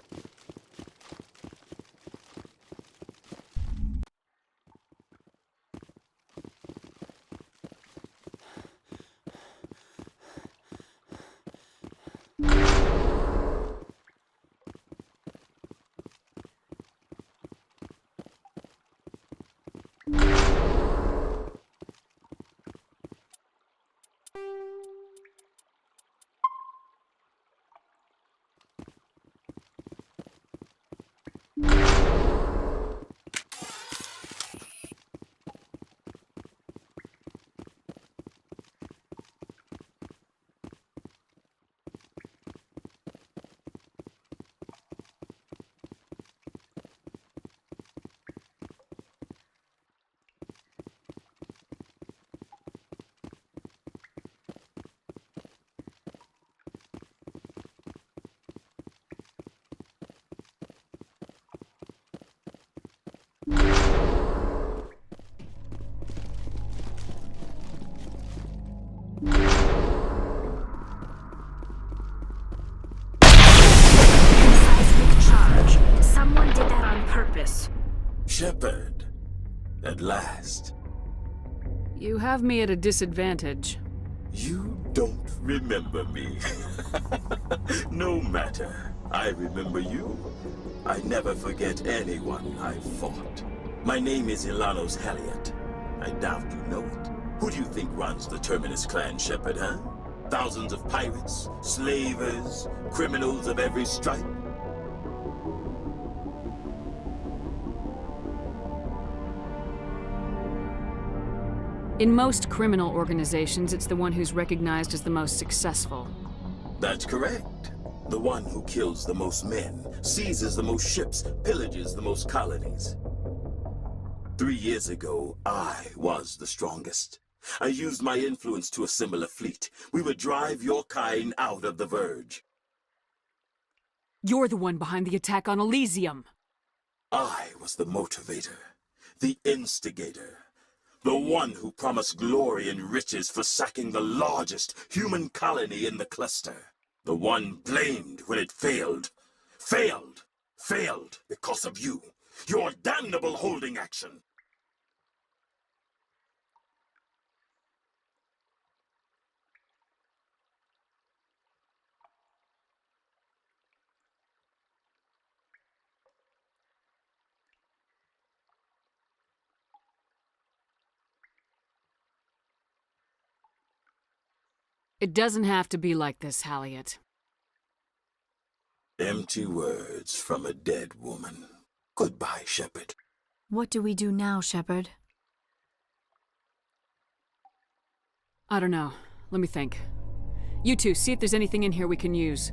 At last. You have me at a disadvantage. You don't remember me. No matter. I remember you. I never forget anyone I've fought. My name is Ilanos Haliot. I doubt you know it. Who do you think runs the Terminus clan, Shepard, huh? Thousands of pirates, slavers, criminals of every stripe? In most criminal organizations, it's the one who's recognized as the most successful. That's correct. The one who kills the most men, seizes the most ships, pillages the most colonies. 3 years ago, I was the strongest. I used my influence to assemble a fleet. We would drive your kind out of the Verge. You're the one behind the attack on Elysium. I was the motivator, the instigator, the one who promised glory and riches for sacking the largest human colony in the cluster. The one blamed when it failed. Failed because of you. Your damnable holding action. It doesn't have to be like this, Haliot. Empty words from a dead woman. Goodbye, Shepard. What do we do now, Shepard? I don't know. Let me think. You two, see if there's anything in here we can use.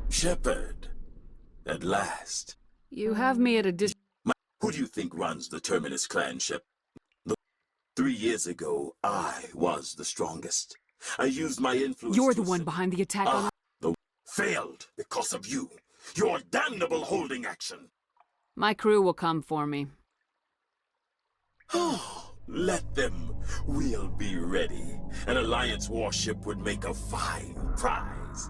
Shepard. At last. You have me at a Who do you think runs the Terminus clan, Shepard? 3 years ago, I was the strongest. I used my influence. You're the one behind the attack on... Failed because of you. Your damnable holding action. My crew will come for me. Let them. We'll be ready. An Alliance warship would make a fine prize.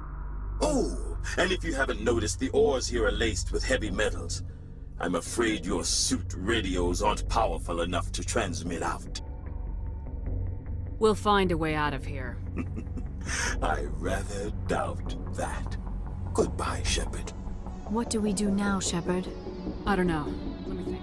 Oh, and if you haven't noticed, the ores here are laced with heavy metals. I'm afraid your suit radios aren't powerful enough to transmit out. We'll find a way out of here. I rather doubt that. Goodbye, Shepard. What do we do now, Shepard? I don't know. Let me think.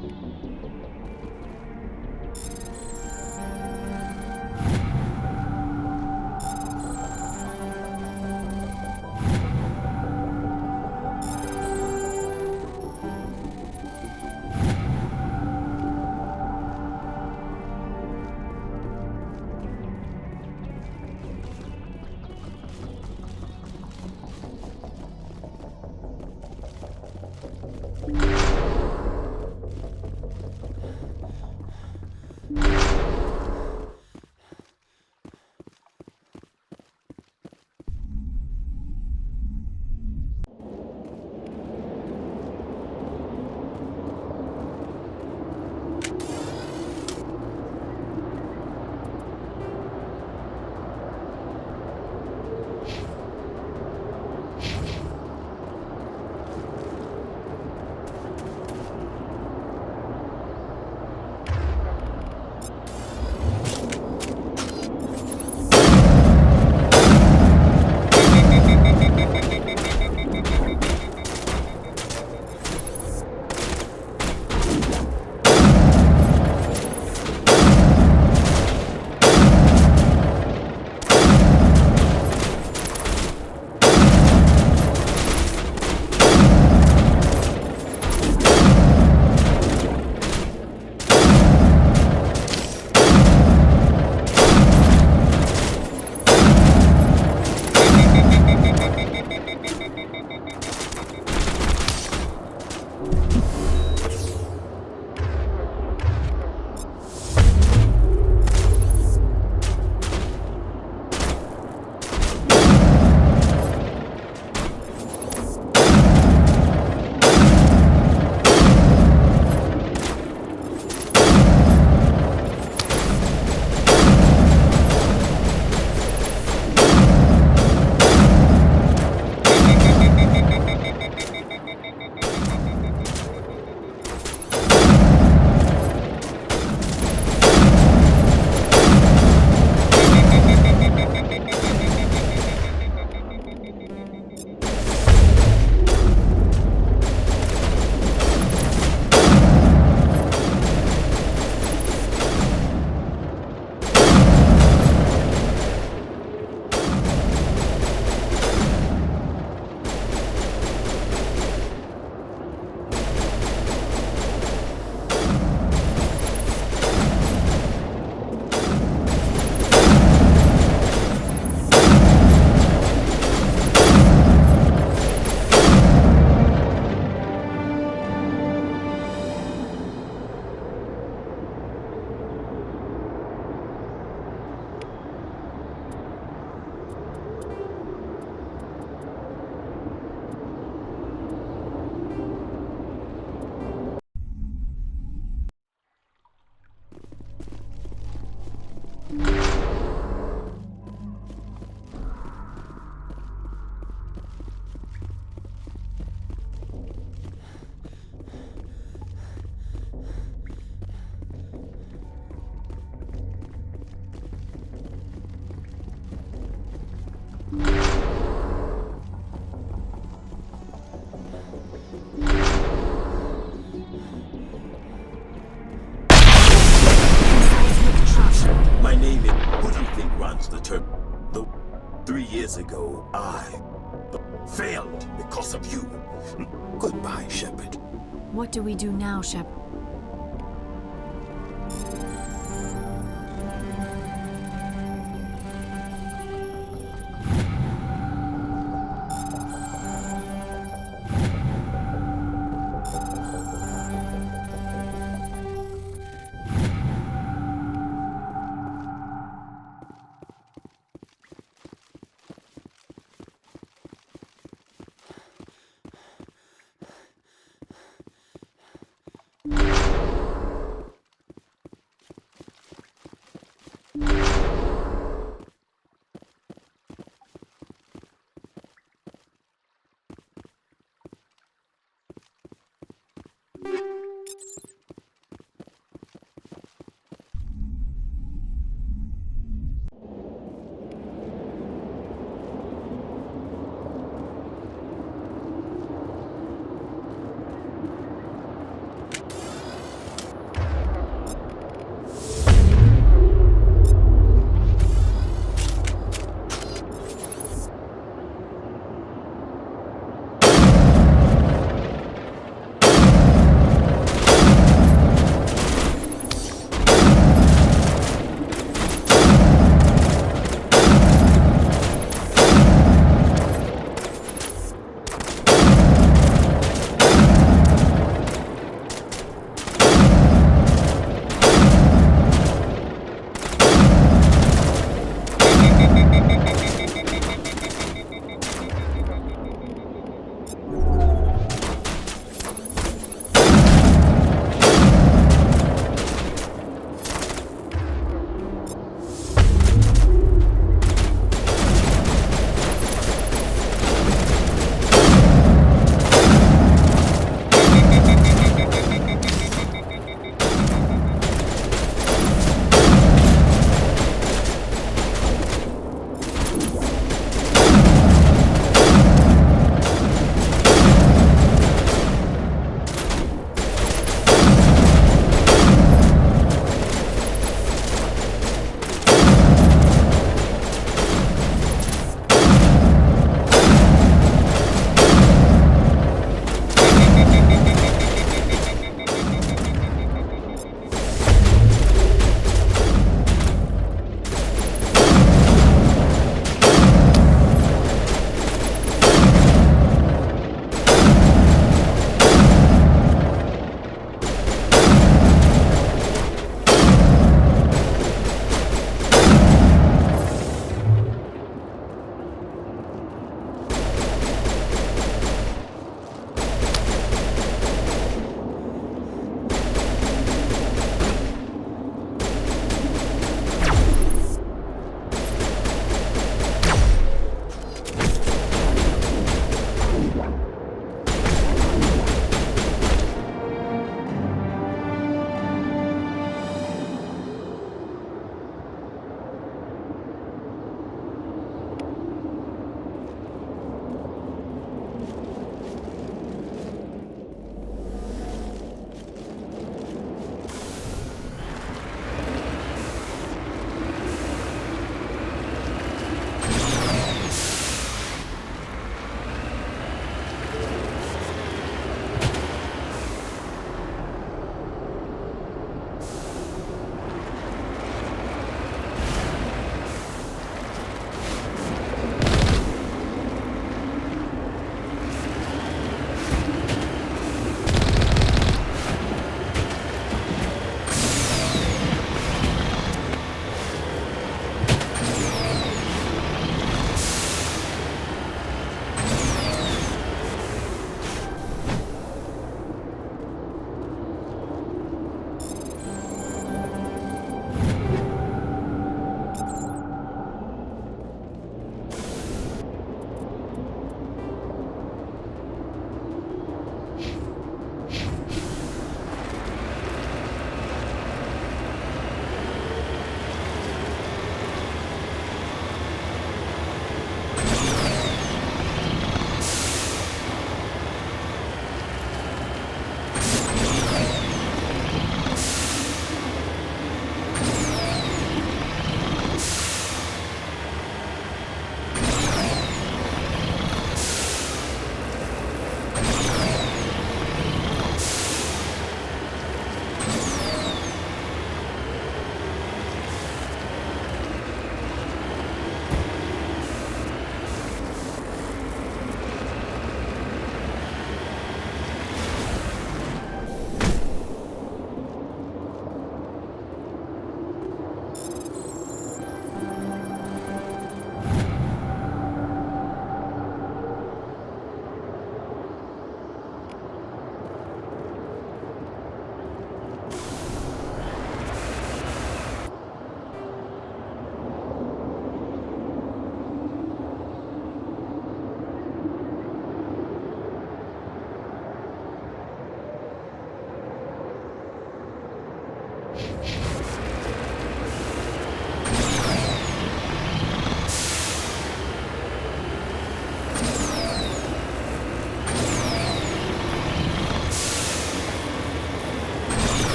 years ago, I failed because of you. Goodbye, Shepard. What do we do now, Shep?